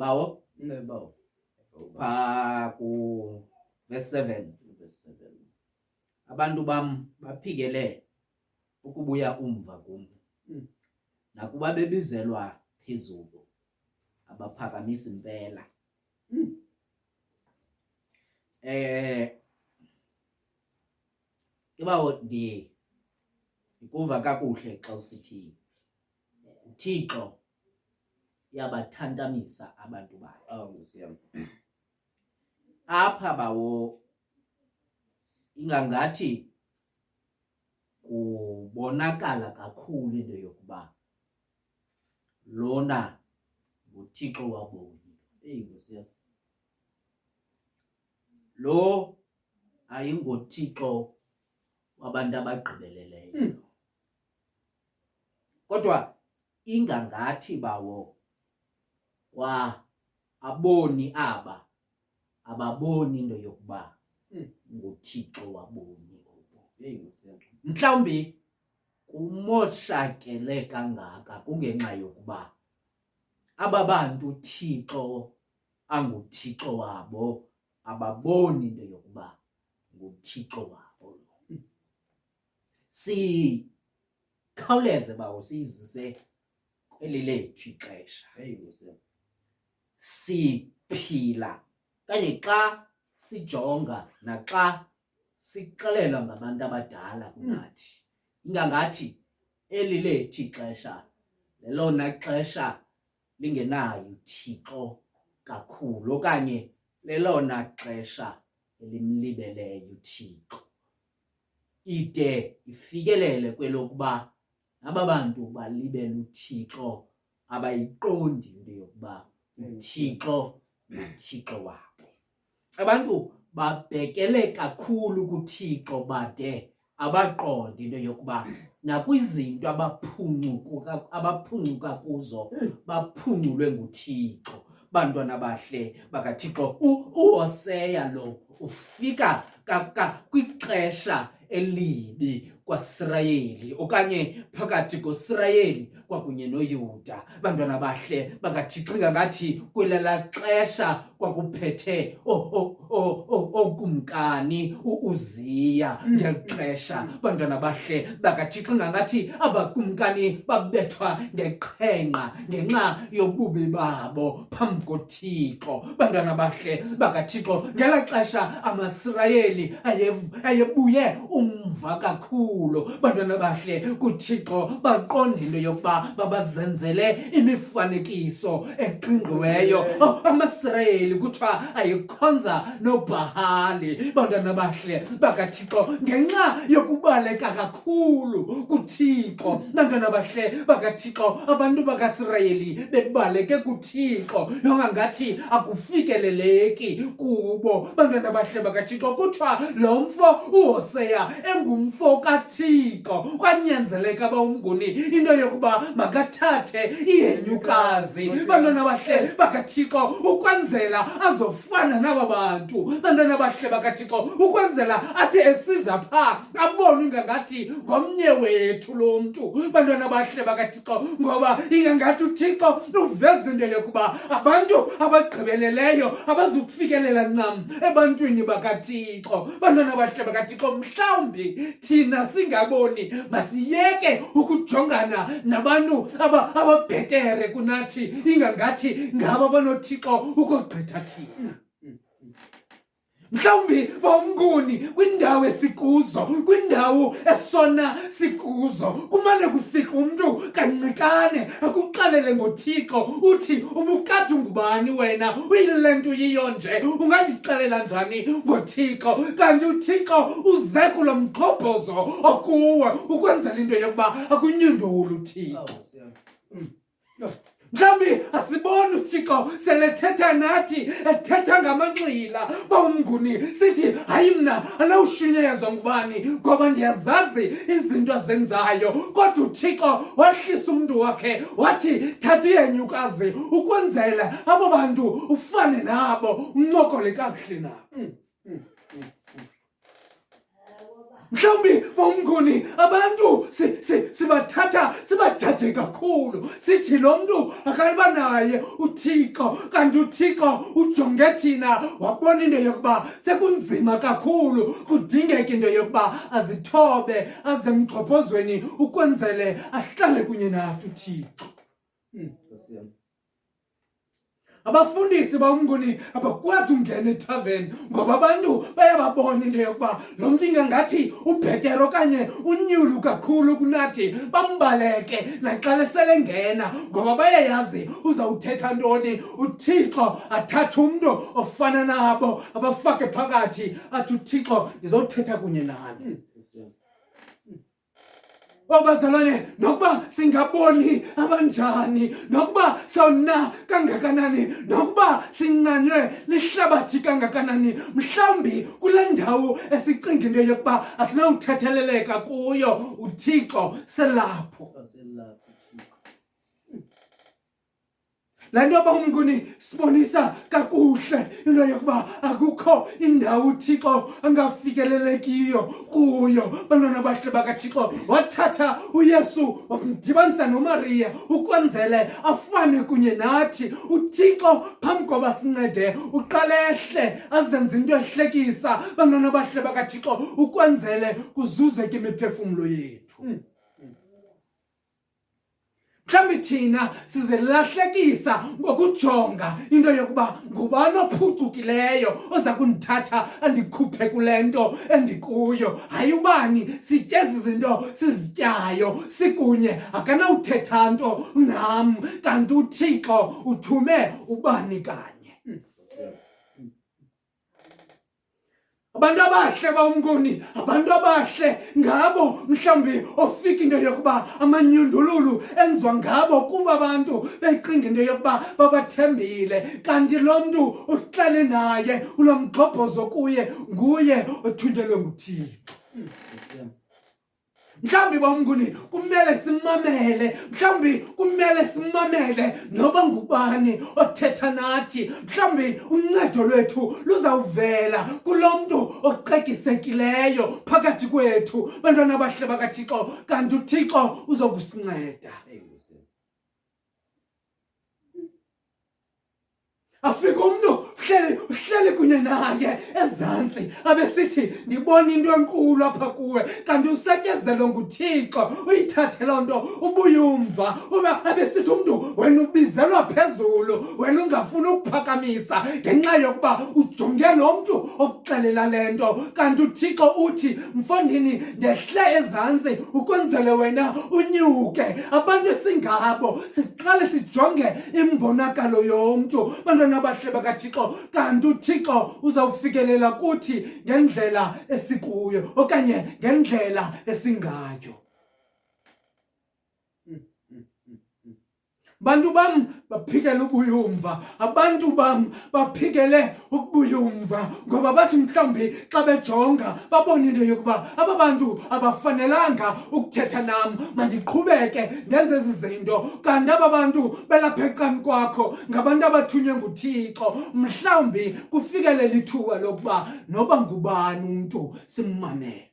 bawo
Bawo.
pha ku verse 7
Verse 7.
abantu bam baphikele ukubuya umva kum nakuba bebizelwa phezulu abaphakamisa impela. Ibawo ndikuva kakuhle xa usithi uThixo yabathantamisa abantu bakhe.
Nkosi yami.
Apha bawo ingangathi kubonakala kakhulu into yokuba lona nguThixo waboni.
Nkosi yami.
Lo ayingoThixo wabantu abagqibeleleyo. Kodwa ingangathi bawo kwa aboni aba ababoni into yokuba nguThixo waboni.
Nkosi yami.
Mhlawumbi kumoshakele kangaka kungenxa yokuba aba bantu uThixo anguThixo wabo ababoni into yokuba nguThixo wabo. Sikhawuleze bawo siyizise kweli lethu ixesha.
Nkosi yami.
Siphila kanye xa sijonga naxa sixelelwa ngabantu abadala kunathi ingangathi eli lethu ixesha lelona xesha lingenayo uThixo kakhulu okanye lelona xesha elimlibeleyo uThixo, ide ifikelele kwelokuba aba bantu balibele uThixo abayiqondi into yokuba uThixo nguThixo wabo. Abantu babhekele kakhulu kuThixo bade abaqonde into yokuba nakwizinto abaphuncuka kuzo baphungulwe nguThixo. Bantwana bahle bakaThixo, uHoseya lo ufika kwixesha elibi kwaSirayeli okanye phakathi koSirayeli kwakunye noYuda. Bantwana bahle bakaThixo, ingangathi kwelaa xesha kwakuphethe okumkani uUziya ngeli xesha. Bantwana bahle bakaThixo, ingangathi abakumkani babethwa ngeqhenqa ngenxa yobubi babo phambi koThixo. Bantwana bahle bakaThixo, ngelaa xesha amaSirayeli ayebuye umva kakhulu. Bantwana bahle kuThixo baqonda into yokuba babazenzele imifanekiso eqingqiweyo. AmaSirayeli kuthiwa ayikhonza noBhahali. Bantwana bahle bakaThixo, ngenxa yokubaleka kakhulu kuThixo. Bantwana bahle bakaThixo, abantu bakaSirayeli bebaleke kuThixo nongangathi akufikeleleki kubo. Bantwana bahle bakaThixo, kuthiwa lo mfo uHoseya engumfo kaThixo kwanyanzeleka bawumnguni into yokuba makathathe ihenyukazi. Bantwana bahle bakaThixo, ukwenzela azofana naba bantu. Bantwana bahle bakaThixo, ukwenzela athi esiza pha abone ingangathi ngomnye wethu lo mntu. Bantwana bahle bakaThixo, ngoba ingangathi uThixo uveza into yokuba abantu abagqibeleleyo abazukufikelela ncam ebantwini bakaThixo. Bantwana bahle bakaThixo, mhlawumbi thina singaboni masiyeke ukujongana nabantu ababhetere kunathi ingangathi ngabo banoThixo ukogqitha thina. Mhlawumbi bawumnguni kwindawo esikuzo, kwindawo esona sikuzo, kumane kufika umntu kancikane akuxelele ngoThixo uthi ubukade ungubani wena, uyile nto yiyo nje, ungandixelela njani ngoThixo? Kanti uThixo uze kulo mgxobhozo okuwe ukwenzela into yokuba akunyundule uThixo. Mhlawumbi asiboni uThixo selethetha nathi ethetha ngamanxila bawumnguni sithi hayi mna anawushunyezwa ngubani ngoba ndiyazazi izinto azenzayo. Kodwa uThixo wahlisa umntu wakhe wathi thatha ihenyukazi ukwenzela abo bantu ufane nabo uncokole kakuhle nabo.
mhlawumbi bomnguni abantu sibathatha sibajaje kakhulu sithi lo muntu akaliba naye uThixo kanti uThixo ujonge thina wabona into yokuba sekunzima kakhulu kudingeka into yokuba azithobe azemgqobhozweni ukwenzele ahlale kunye nathi uThixo.
Nkosi yami.
Abafundisi bamnguni abakwazi ungena ethaveni ngoba abantu bayababona into yokuba lo muntu ingangathi ubhetero okanye unyulu kakhulu kunathi bambaleke naxa sele ngena ngoba bayayazi uzawuthetha ntoni. uThixo athathe umuntu ofana nabo abafake phakathi athi uThixo ndizothetha kunye nani. Bazalwane, nokuba singaboni abanjani, nokuba sawuna kangakanani, nokuba sinqanywe lihlabathi kangakanani, mhlawumbi kule ndawo esicinga into yokuba asinawuthetheleleka kuyo uThixo selapho. La nto bamnguni sibonisa kakuhle into yokuba akukho indawo uThixo angafikelelekiyo kuyo. Bantwana bahle bakaThixo wathatha uYesu wamdibanisa noMaria ukwenzele afane kunye nathi. uThixo phambi koba sincede uqalehle azenze into ehlekisa bantwana bahle bakaThixo ukwenzele kuzuzeke imiphefumulo yethu. Mhlawumbi thina sizelahlekisa ngokujonga into yokuba ngubani ophucukileyo oza kundithatha andikhuphe kule nto endikuyo. Hayi ubani sitye izinto sizityayo sikunye akanawuthetha nto nam kanti uThixo uthume ubani kanye. Abantu abahle bamnguni, abantu abahle ngabo mhlawumbi ofika into yokuba amanyundululu enziwa ngabo kuba abantu becinga into yokuba babathembile kanti lo mntu uhlale naye ulomgxobhozo kuye nguye othunyelwe nguThixo. Mhlawumbi bamnguni kumele simamele, mhlawumbi kumele simamele noba ngubani othetha nathi. Mhlawumbi uncedo lwethu luzawuvela kulo mntu oqekisekileyo phakathi kwethu bantwana bahle bakaThixo kanti uThixo uzokusinceda. Afika umuntu uhleli kunye naye ezantsi abesithi ndibona into enkulu apha kuwe kanti usetyezelwe nguThixo uyithathe loo nto ubuye umva uba abesithi umuntu wena ubizelwa phezulu wena ungafuni ukuphakamisa ngenxa yokuba ujonge lo mntu okuxelela le nto kanti uThixo uthi mfondini ndehle ezantsi ukwenzele wena unyuke. Abantu esingabo siqale sijonge imbonakalo yomntu bantwana bahle bakaThixo kanti uThixo uzawufikelela kuthi ngendlela esikuyo okanye ngendlela esingayo. Bantu bam baphikele ubuyumva, abantu bam baphikele ukubuyumva ngoba bathi mhlawumbi xa bejonga babona into yokuba aba bantu abafanelanga ukuthetha nam mandiqhubeke ndenze ezi zinto kanti aba bantu belapha ecani kwakho ngabantu abathunywe nguThixo. Mhlawumbi kufikele lithuba lokuba noba ngubani umntu simmamele.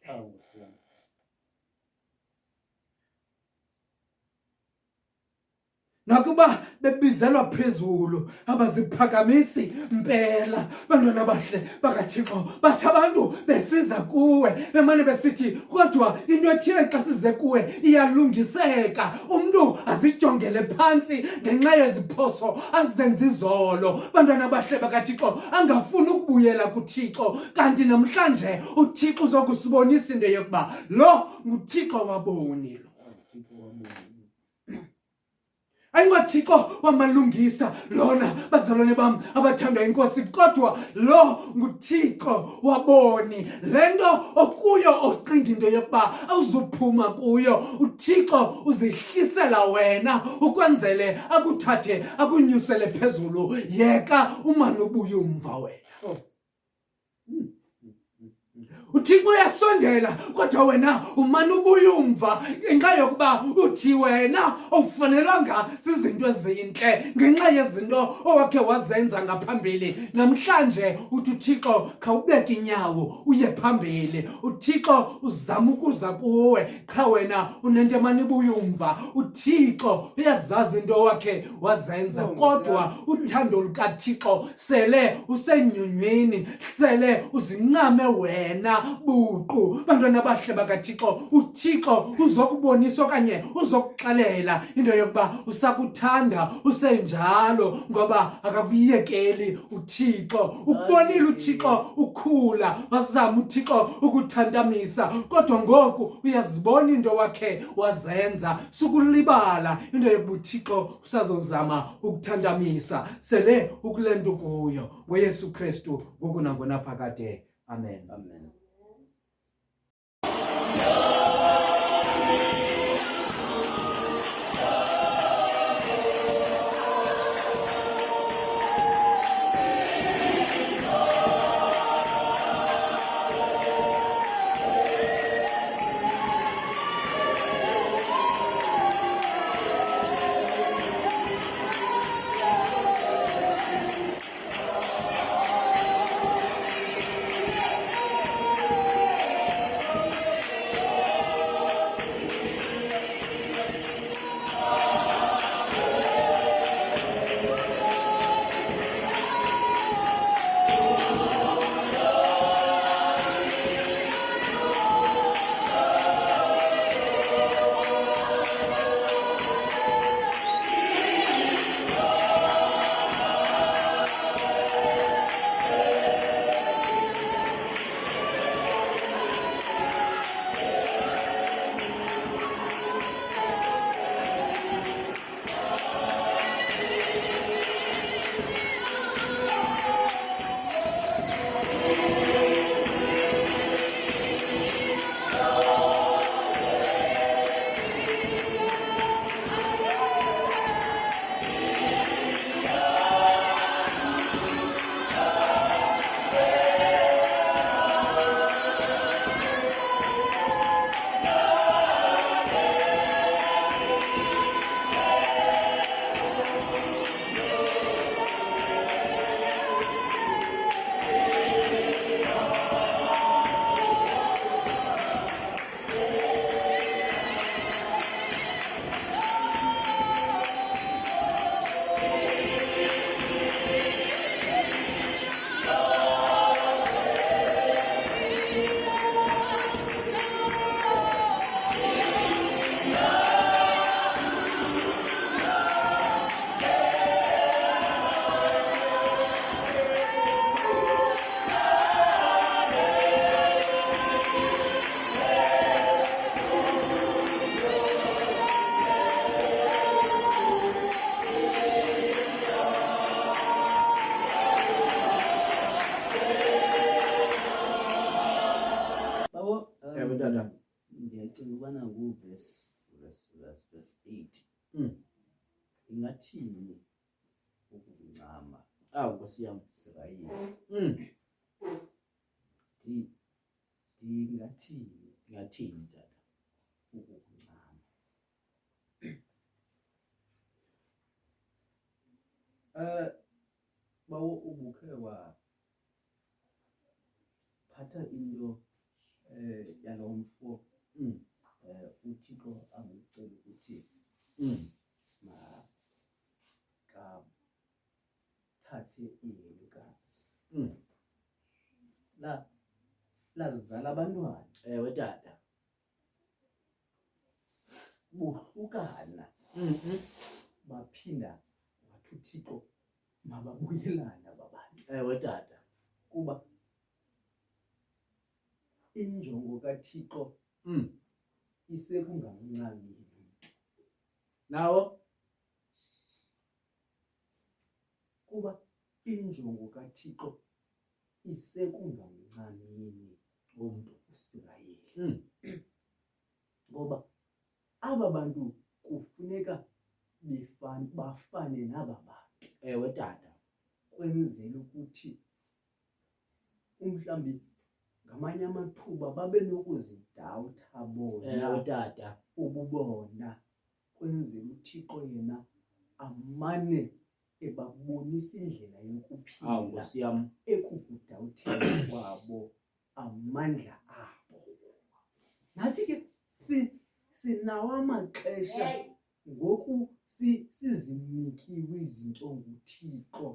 Nakuba bebizelwa phezulu abaziphakamisi mpela bantwana bahle bakaThixo bathi abantu besiza kuwe bemane besithi kodwa into ethile xa size kuwe iyalungiseka. Umuntu azijongele phansi ngenxa yeziphoso azenze izolo bantwana bahle bakaThixo angafuni ukubuyela kuThixo kanti namhlanje uThixo uzokusibonisa into yokuba lo nguThixo waboni lo. AyingoThixo wamalungisa lona bazalwane bam abathandwa inkosi kodwa lo nguThixo waboni. Le nto okuyo ocinga into yokuba awuzuphuma kuyo uThixo uzihlisela wena ukwenzele akuthathe akunyusele phezulu. Yeka umane ubuye umva wena. uThixo uyasondela kodwa wena umane ubuya umva ngenxa yokuba uthi wena awufanelanga zizinto ezinhle ngenxa yezinto owakhe wazenza ngaphambili. Namhlanje uthi uThixo khawubeke inyawo uye phambili. uThixo uzama ukuza kuwe qha wena unento emane ibuya umva. uThixo uyazazi into wakhe wazenza kodwa uthando lukaThixo sele usenyunywini, sele uzincame wena buqu. Bantwana abahle bakaThixo, uThixo uzokubonisa okanye uzokuxelela into yokuba usakuthanda usenjalo ngoba akakuyekeli uThixo. Ukubonile uThixo ukhula, wazama uThixo ukuthantamisa kodwa ngoku uyazibona into wakhe wazenza. Sukulibala into yokuba uThixo usazozama ukuthantamisa sele ukulento kuyo ngoYesu Kristu ngoku nangona phakade. Amen.
Amen. Ndiyacinga ubana verse 8 ingathini ukuncama
Nkosi yami.
Israyeli.
Ngathini tata
ukuncama? Bawo ubukhe waphatha into yalo mfo uThixo angucela ukuthi makathathe ihelukazi lazala abantwana.
Ewe tata.
Bohlukana baphinda wathi uThixo mababuyelana babantu.
Ewe tata.
Kuba injongo kaThixo isekungamncami umuntu.
Nawo
Kuba injongo kaThixo isekungamncamini umuntu uIsrayeli. Ngoba aba bantu kufuneka bafane naba bantu.
ewe tata.
Kwenzela ukuthi umhlambi ngamanye amathuba babe nokuzidawutha bona
tata
ububona kwenzela uThixo yena amane ebabonisa indlela yokuphila
Nkosi yam.
ekukudawutheni kwabo amandla abo. Nathi ke sinawo amaxesha ngoku sizinikiwe izinto nguThixo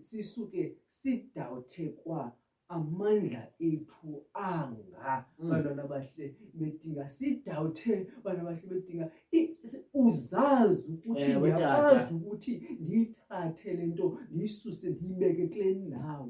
sisuke sidawuthe kwa amandla ethu anga bantwana bahle bedinga sidawuthe bantwana bahle bedinga uzazi ukuthi ngiyakwazi ukuthi ndiyithathe le nto ndiyisuse ndiyibeke kule ndawo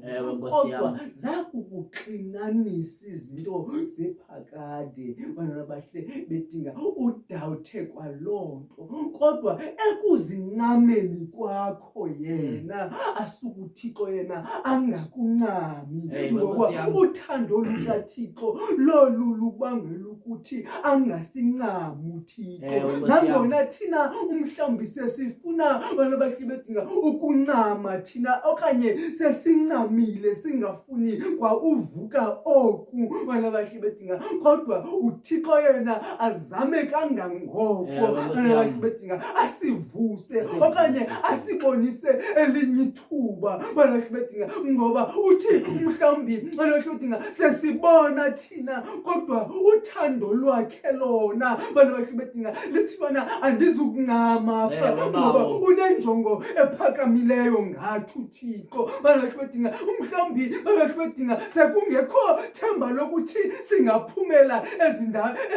kodwa zakukuxinanisa izinto zephakade bantwana bahle bedinga udawuthe kwaloo nto kodwa ekuzincameni kwakho yena asukuThixo yena angakuncami ngoba uthando lukaThixo lolu lubangela ukuthi angasincami uThixo nangona thina umhlawumbi sesifuna bana bahle bedinga ukuncama thina okanye sesincamile singafuni kwa uvuka oku bana bahle bedinga kodwa uThixo yena azame kangangoko bana bahle bedinga asivuse okanye asibonise elinye ithuba bana bahle bedinga ngoba uthi mhlawumbi bana bahle bedinga sesibona thina kodwa uthando lwakhe lona bana bahle bedinga lithi bana andizukuncama ngoba unenjongo ephakamileyo ngathi uThixo bana bahle bedinga mhlawumbi bana bahle bedinga sekungekho themba lokuthi singaphumela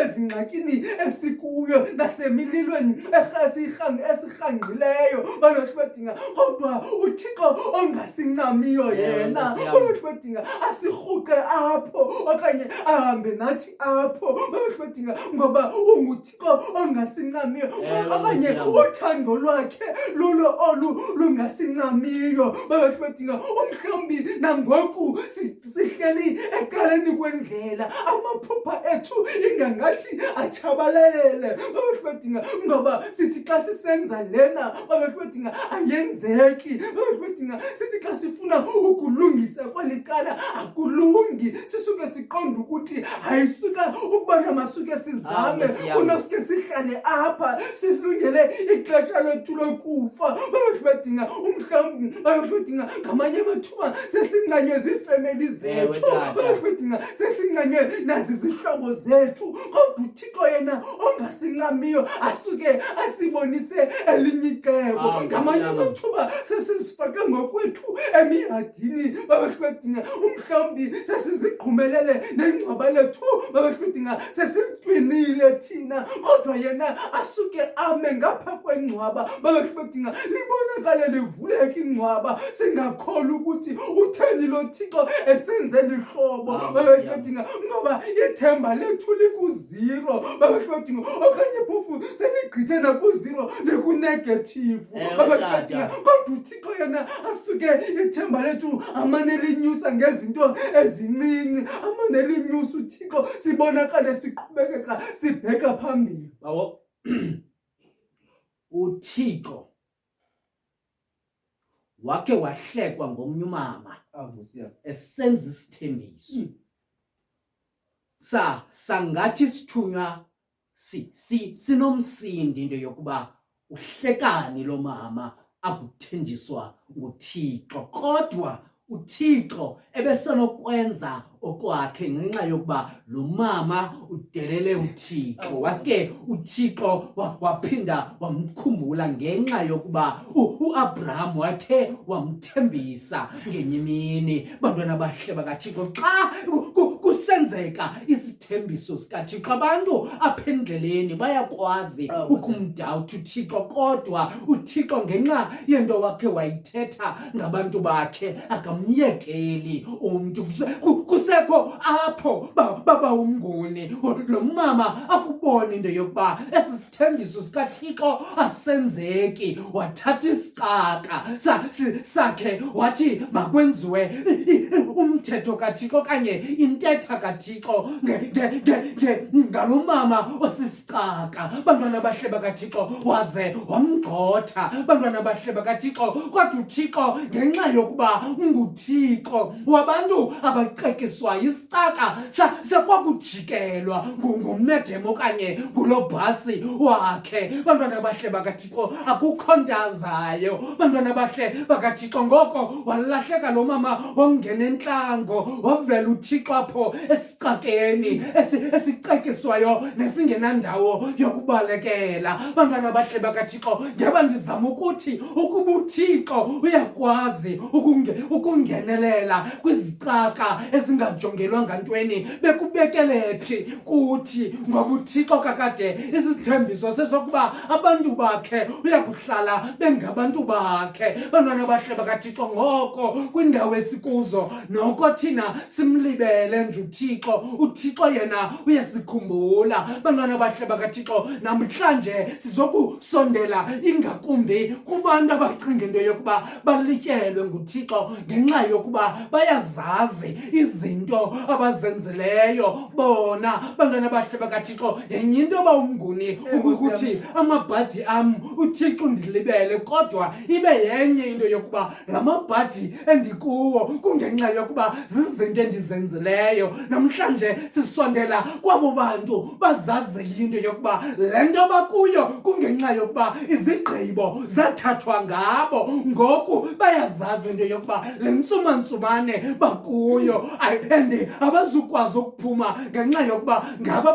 ezingxakini esikuyo nasemililweni esirhangqileyo bana bahle bedinga kodwa uThixo ongasincamiyo yena bana bahle bedinga asirhuqe apho okanye ahambe nathi apho bana bahle bedinga ngoba unguThixo ongasincamiyo okanye uthando lwakhe lulo lungasincamiyo bana bahle bedinga umhlawumbi nangoku sihleli ecaleni kwendlela amaphupha ethu ingangathi achabalele bana bahle bedinga ngoba sithi xa sisenza lena bana bahle bedinga ayenzeki bana bahle bedinga sithi xa sifuna ukulungisa kwalicala akulungi sisuke siqonda ukuthi hayisuka ukubana masuke sizame unosuke sihlale apha silungele ixesha lethu lokufa bana bahle bedinga umhlawumbi bana bahle bedinga ngamanye amathuba sesincanywe ziifemeli zethu bana bahle bedinga sesincanywe nazi izihlobo zethu kodwa uThixo yena ongasincamiyo asuke asibonise elinye icebo ngamanye amathuba sesizifake ngokwethu emihadini bana bahle bedinga umhlawumbi sesiziqhumelele nengcwaba lethu bana bahle bedinga sesimqinile thina kodwa yena asuke ame ngapha kwengcwaba bana bahle bedinga libonakale livuleke ingcwaba singakholwa ukuthi utheni lo Thixo esenzele ihlobo bana bahle bedinga ngoba ithemba lethu likuzero bana bahle bedinga okanye phofu seligqithe nakuzero likunegative bana bahle bedinga kodwa uThixo yena asuke ithemba lethu amane linyusa ngezinto ezincinci amane linyusa uThixo sibonakale siqhubekeka sibheka phambili
bawo uThixo wake wahlekwa ngomnye umama esenza isithembiso sangathi sithunywa sinomsindi into yokuba uhlekani lo mama akuthenjiswa nguThixo kodwa uThixo ebesenokwenza okwakhe ngenxa yokuba lo mama udelele uThixo wasike uThixo waphinda wamkhumbula ngenxa yokuba uAbraham wakhe wamthembisa ngenye imini bantwana bahle bakaThixo xa kusenzeka isithembiso sikaThixo abantu apha endleleni bayakwazi ukumdawutha uThixo kodwa uThixo ngenxa yento wakhe wayithetha ngabantu bakhe akamyekeli umntu kusekho apho baba umnguni lo mama akubona into yokuba esi sithembiso sikaThixo asenzeki wathatha isicaka sakhe wathi makwenziwe umthetho kaThixo okanye intetha kaThixo ngalomama osisicaka bantwana bahle bakaThixo waze wamgxotha bantwana bahle bakaThixo kodwa uThixo ngenxa yokuba unguThixo wabantu abacekiswa isicaka sekwakujikelwa ngumedemo okanye ngulobhasi wakhe bantwana bahle bakaThixo akukho ntazayo bantwana bahle bakaThixo ngoko walahleka lo mama wangena entlango wavela uThixo apho esicakeni esicekiswayo nesingenandawo yokubalekela bantwana bahle bakaThixo ngeba ndizama ukuthi ukuba uThixo uyakwazi ukungenelela kwizicaka ezingajongelwanga ntweni bekubekele phi kuthi ngoba uThixo kakade isithembiso sesokuba abantu bakhe uyakuhlala bengabantu bakhe bantwana bahle bakaThixo ngoko kwindawo esikuzo noko thina simlibele nje uThixo yena uyasikhumbula bantwana bahle bakaThixo namhlanje sizokusondela ingakumbi kubantu abacinga into yokuba balityelwe nguThixo ngenxa yokuba bayazazi izinto abazenzileyo bona bantwana bahle bakaThixo yenye into bawumnguni ukuthi amabhadi am uThixo ndilibele kodwa ibe yenye into yokuba la mabhadi endikuwo kungenxa yokuba zizinto endizenzileyo namhlanje sisondela kwabo bantu bazaziyo into yokuba le nto bakuyo kungenxa yokuba izigqibo zathathwa ngabo ngoku bayazazi into yokuba le ntsumantsumane bakuyo and abazukwazi ukuphuma ngenxa yokuba ngabo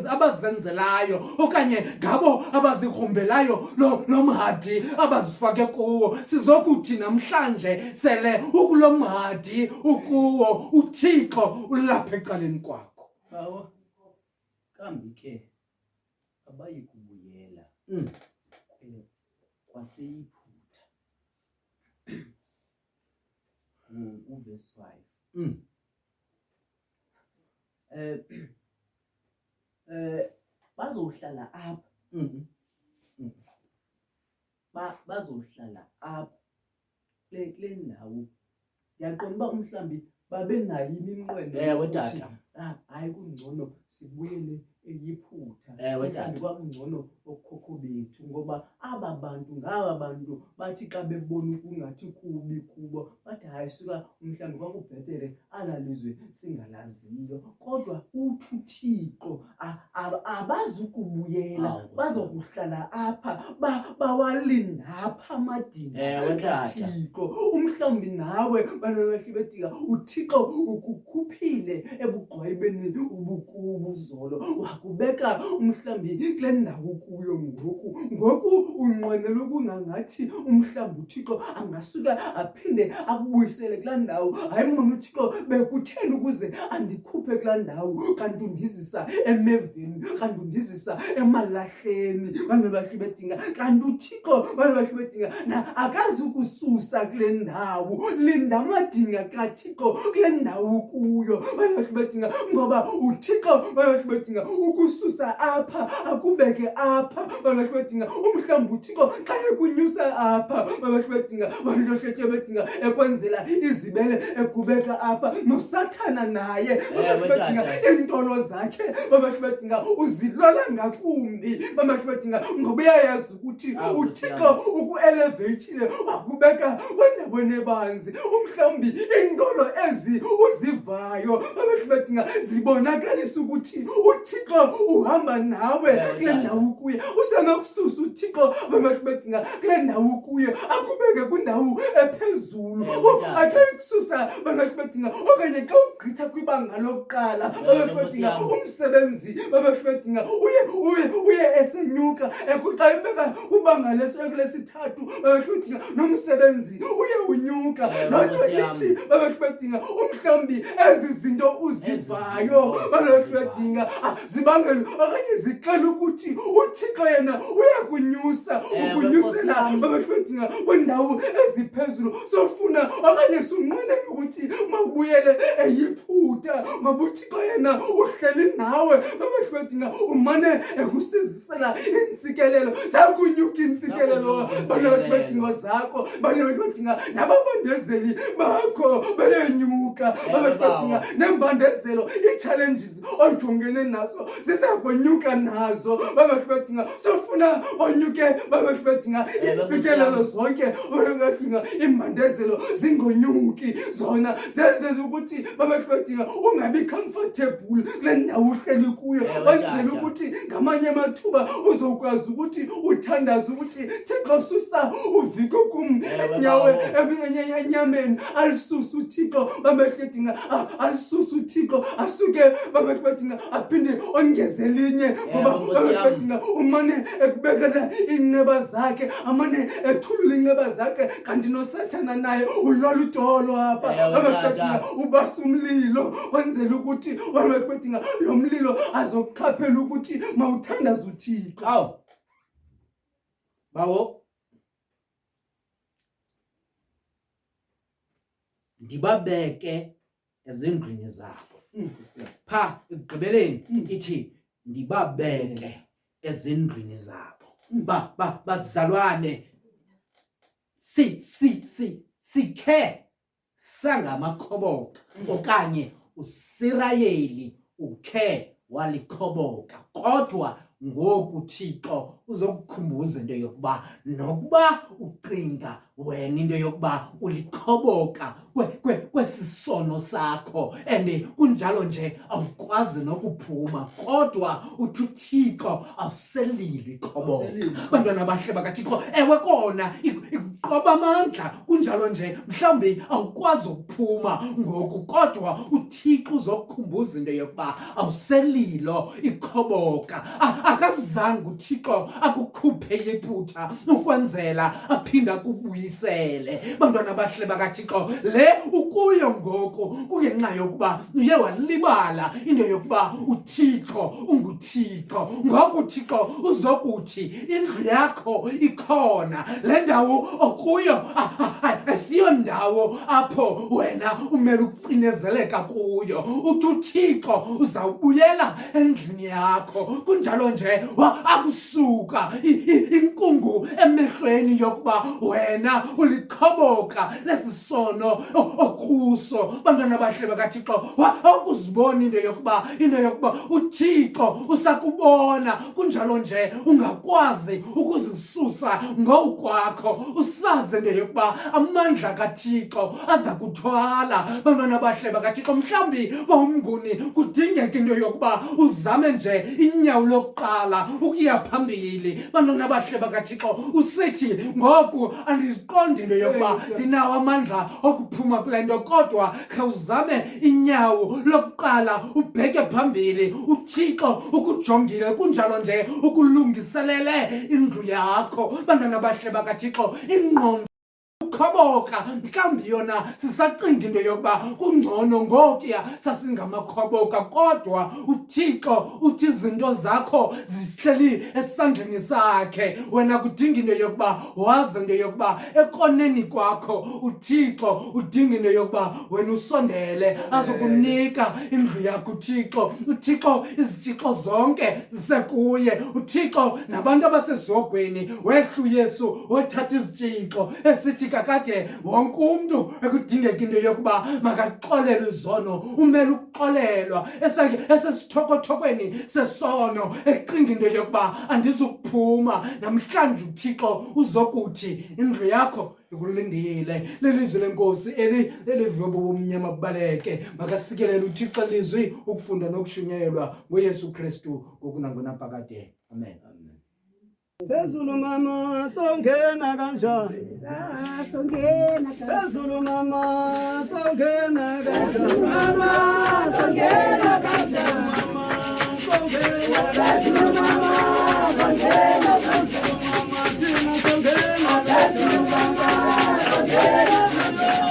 abazenzelayo okanye ngabo abazigrumbelayo lo mhadi abazifake kuwo sizokuthi namhlanje sele ukulo mhadi ukuwo uThixo ulapha ecaleni kwakho
bawo kambi ke abayi kubuyela kwaseyiphutha uverse 5 bazohlala apha bazohlala apha kule ndawo yaqonda uba umhlambi babenayo iminqweno
tata
hayi kungcono sibuyele eyiphutha
tata
kwakungcono okhokho bethu ngoba aba bantu ngaba bantu bathi xa bebona ukungathi kubi kubo bathi hayi suka umhlambi kwakubhetere alalizwe singalaziyo kodwa uthi uThixo abazukubuyela bazokuhlala apha bawalinde apha amadini kaThixo umhlambi nawe banabahlibetika uThixo ukukhuphile ebugqwayibeni ubukubu zolo wakubeka umhlambi kule ndawo kuyo ngoku unqwenela ukungangathi umhlambi uThixo angasuka aphinde akubuyisele kula ndawo hayi mona uThixo bekutheni ukuze andikhuphe kula ndawo kanti undizisa emeveni kanti undizisa emalahleni banabahlibetinga kanti uThixo banabahlibetinga na akazi ukususa kule ndawo linda amadinga kaThixo kule ndawo kuyo banabahlibetinga ngoba uThixo banabahlibetinga ukususa apha akubeke apha banabahlibetinga umhlambi uThixo xa ekunyusa apha banabahlibetinga banabahlibetinga ekwenzela izibele ekubeka apha noSathana naye banabahlibetinga intolo zakhe banabahlibetinga uzilwala ngakumbi banabahlibetinga ngoba uyayazi ukuthi uThixo ukuelevate wakubeka wendaweni ebanzi umhlambi intolo ezi uzivayo banabahlibetinga zibonakalisa ukuthi uThixo uhamba nawe kule ndawo kuye usenokususa uThixo banabahlibetinga kule ndawo kuye akubeke kwindawo ephezulu akayikususa banabahlibetinga okanye xa ugqitha kwibanga lokuqala banabahlibetinga umsebenzi banabahlibetinga uye esenyuka xa ebeka ubanga lesithathu banabahlibetinga nomsebenzi uye unyuka lonto ithi banabahlibetinga umhlambi ezi zinto uzivayo banabahlibetinga
zibangele okanye zixela ukuthi uThixo yena uyakunyusa ukunyusela babafethu kwendawo eziphezulu sofuna okanye sunqene ukuthi mawubuyele eyiphutha ngoba uThixo yena uhleli nawe babafethu umane ekusizisela insikelelo zakunyuka insikelelo babafethu zakho babafethu nababandezeli bakho bayenyuka babafethu nembandezelo i-challenges ojongene nazo zisakonyuka nazo babafethu sofuna onyuke babafethu insikelelo zonke babafethu imbandezelo zingonyuki zona zenze ukuthi babafethu ungabi comfortable kule ndawo uhleli kuyo wenzela ukuthi ngamanye amathuba uzokwazi ukuthi uthandaze ukuthi Thixo susa uviko kum enyawe enyameni alisusa uThixo babafethu alisusa uThixo asuke babafethu aphinde ongezelinye ngoba babafethu umane ekubekela inceba zakhe amane ethulula inceba zakhe kanti noSathana naye ulwala udolo apha babafethu ubasa umlilo wenzela ukuthi babafethu lo mlilo azokuqhaphela ukuthi mawuthandaza uThixo.
Awu bawo ndibabeke ezindlini zabo pha ekugqibeleni ithi ndibabeke ezindlini zabo bazalwane sikhe sangamakhoboka okanye uSirayeli ukhe walikhoboka kodwa ngoku Thixo uzokukhumbuza into yokuba nokuba ucinga wena into yokuba ulikhoboka kwesisono sakho and kunjalo nje awukwazi nokuphuma kodwa uthi uThixo awuselili ikhoboka. Bantwana bahle bakaThixo ewe kona ikuqoba amandla kunjalo nje mhlawumbi awukwazi ukuphuma ngoku kodwa uThixo uzokukhumbuza into yokuba awuselilo ikhoboka. Akazange uThixo akukhuphe iphutha ukwenzela aphinda kubuyisele. Bantwana bahle bakaThixo le ukuyo ngoku kungenxa yokuba uye walibala into yokuba uThixo unguThixo. Ngoku uThixo uzokuthi indlu yakho ikhona le ndawo okuyo asiyo ndawo apho wena umele ucinezeleka kuyo. Uthi uThixo uzawubuyela endlini yakho kunjalo nje akusuka inkungu emehlweni yokuba wena ulikhoboka lesisono okuso. Bantwana bahle bakaThixo ukuzibona into yokuba uThixo usakubona kunjalo nje ungakwazi ukuzisusa ngokwakho usazi into yokuba amandla kaThixo aza kuthwala. Bantwana bahle bakaThixo mhlawumbi bomnguni kudingeka into yokuba uzame nje inyawo lokuqala ukuya phambili. Bantwana bahle bakaThixo usithi ngoku andiziqondi into yokuba ndinawo amandla okuphuma kule nto kodwa khawuzame inyawo lokuqala ubheke phambili. uThixo ukujongile kunjalo nje ukulungiselele indlu yakho. Bantwana bahle bakaThixo ingqondo ukhoboka mhlawumbi yona sisacinga into yokuba kungcono ngokuya sasingamakhoboka kodwa uThixo uthi izinto zakho zihleli esandleni sakhe. Wena kudinga into yokuba wazi into yokuba ekoneni kwakho uThixo udinga into yokuba wena usondele azokunika indlu yakho uThixo. uThixo izitshixo zonke zisekuye. uThixo nabantu abasezogweni wehlu Yesu wathatha izitshixo esithi kakade wonke umuntu ekudingeka into yokuba makaxolelwe izono umele ukuxolelwa esesithokotokweni sesono ecinga into yokuba andizukuphuma. Namhlanje uThixo uzokuthi indlu yakho ikulindile. Lelizwe lenkosi elivubo bomnyama kubaleke makasikelele uThixo lizwi ukufunda nokushunyelwa ngoYesu Kristu ngokunangona phakade. Amen.
Phezulu mama songena kanjani? Phezulu mama songena kanjani? Mama songena kanjani? Mama songena phezulu mama songena kanjani? Mama songena phezulu mama songena kanjani?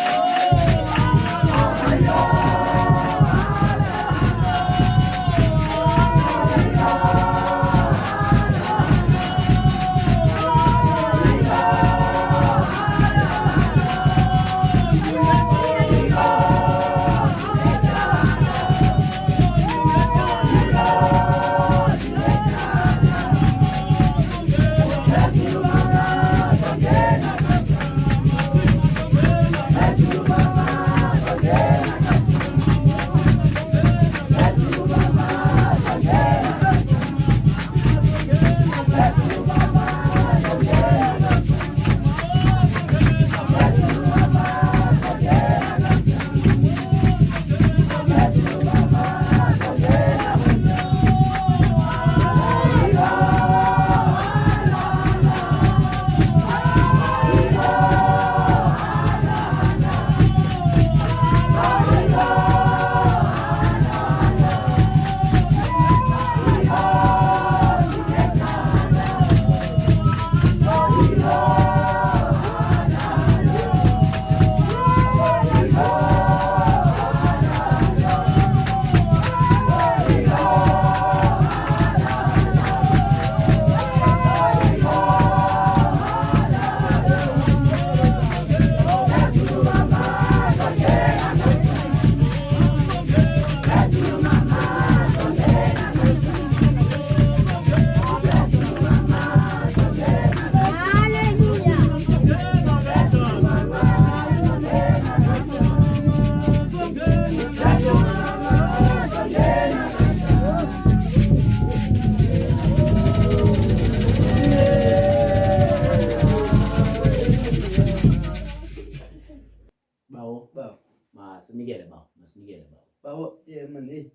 Bawo mani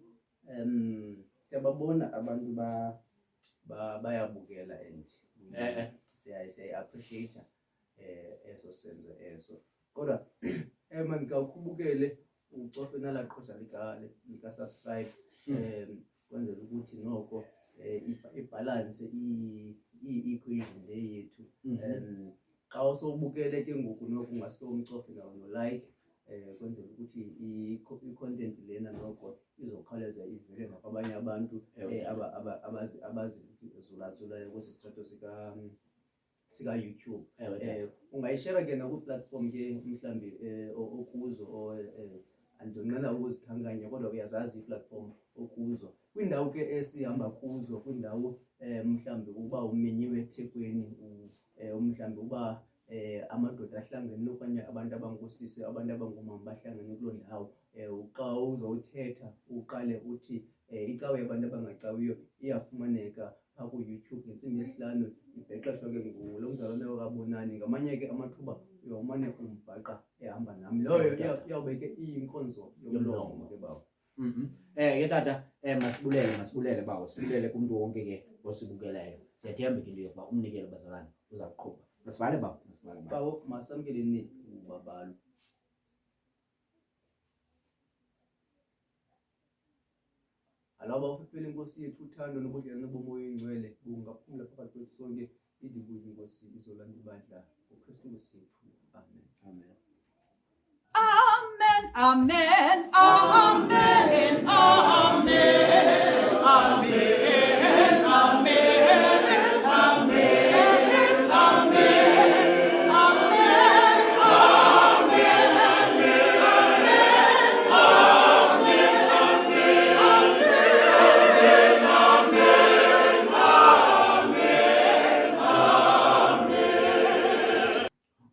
siyababona abantu bayabukela and siya-appreciate eso senzo eso. Kodwa mani kawukubukele ucofe nala qhosha lika subscribe kwenzela ukuthi noko ibalance i-equation le yethu. Xa usubukele ke ngoku noko ungaske umcofe nawo no like kwenzela ukuthi i-content lena noko izokhawuleza ivele nakwabanye abantu abazi zulazula kwesi strato sika YouTube. Ungayishare ke nakwi-platform ke mhlambi okuzo andonqena ukuzikhankanya kodwa uyazazi i-platform okuzo kwindawo ke esihamba kuzo kwindawo mhlambi uba umenyiwe eThekwini mhlambi uba amadoda ahlangene okanye abantu abangosisi abantu abangomama bahlangene kuloo ndawo. Xa uzowuthetha uqale uthi icawe yabantu abangacawiyo iyafumaneka phaa ku-YouTube ngentsimbi yesihlanu ibhexeshwa ke ngulo mzalwane wakabonani. Ngamanye ke amathuba uyawumane umbhaqa ehamba nami loyo iyawube ke iyinkonzo yomlomo ke bawo.
Ke tata masibulele bawo, sibulele kumntu wonke ke osibukeleyo. Siyathemba ke into yokuba umnikelo bazalwane uzawuqhuba. Masivale bawo,
bawo masamkele ni ubabalo. Alaba ufifile inkosi yethu uthando nobudlelwane bomoya oyingcwele bungaphumla phakathi kwethu sonke idibuye inkosi izolanda ibandla uKristu Nkosi yethu. Amen.
Amen, amen, amen, amen, amen, amen, amen,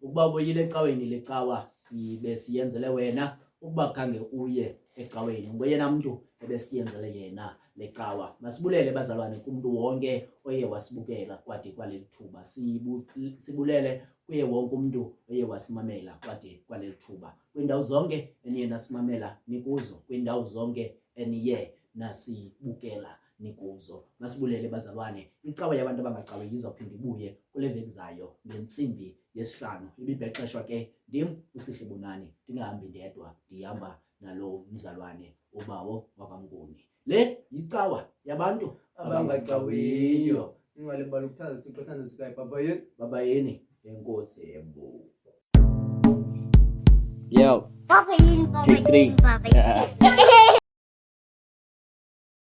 ukuba ubuyile ecaweni lecawa sibe siyenzele wena, ukuba khange uye ecaweni ngoyena mntu ebesiyenzele yena lecawa. Masibulele bazalwane kumntu wonke oye wasibukela kwade kwaleli thuba. Sibulele kuye wonke umntu oye wasimamela kwade kwaleli thuba, kwiindawo zonke eniye nasimamela nikuzo, kwiindawo zonke eniye nasibukela nikuzo. Masibulele bazalwane. Icawa yabantu abangacawiyo izawuphinda ibuye kule veki zayo ngentsimbi yesihlanu. Ibibhexeshwa ke ndim uSihle Bonani, ndingahambi ndedwa, ndihamba nalo mzalwane ubawo wakwamnguni. Le yicawa yabantu abangacawiyo.
Ingwale balukuthaza sixoxana sikayi
Babayeni enkosi embu.
Papa, Papa, Papa.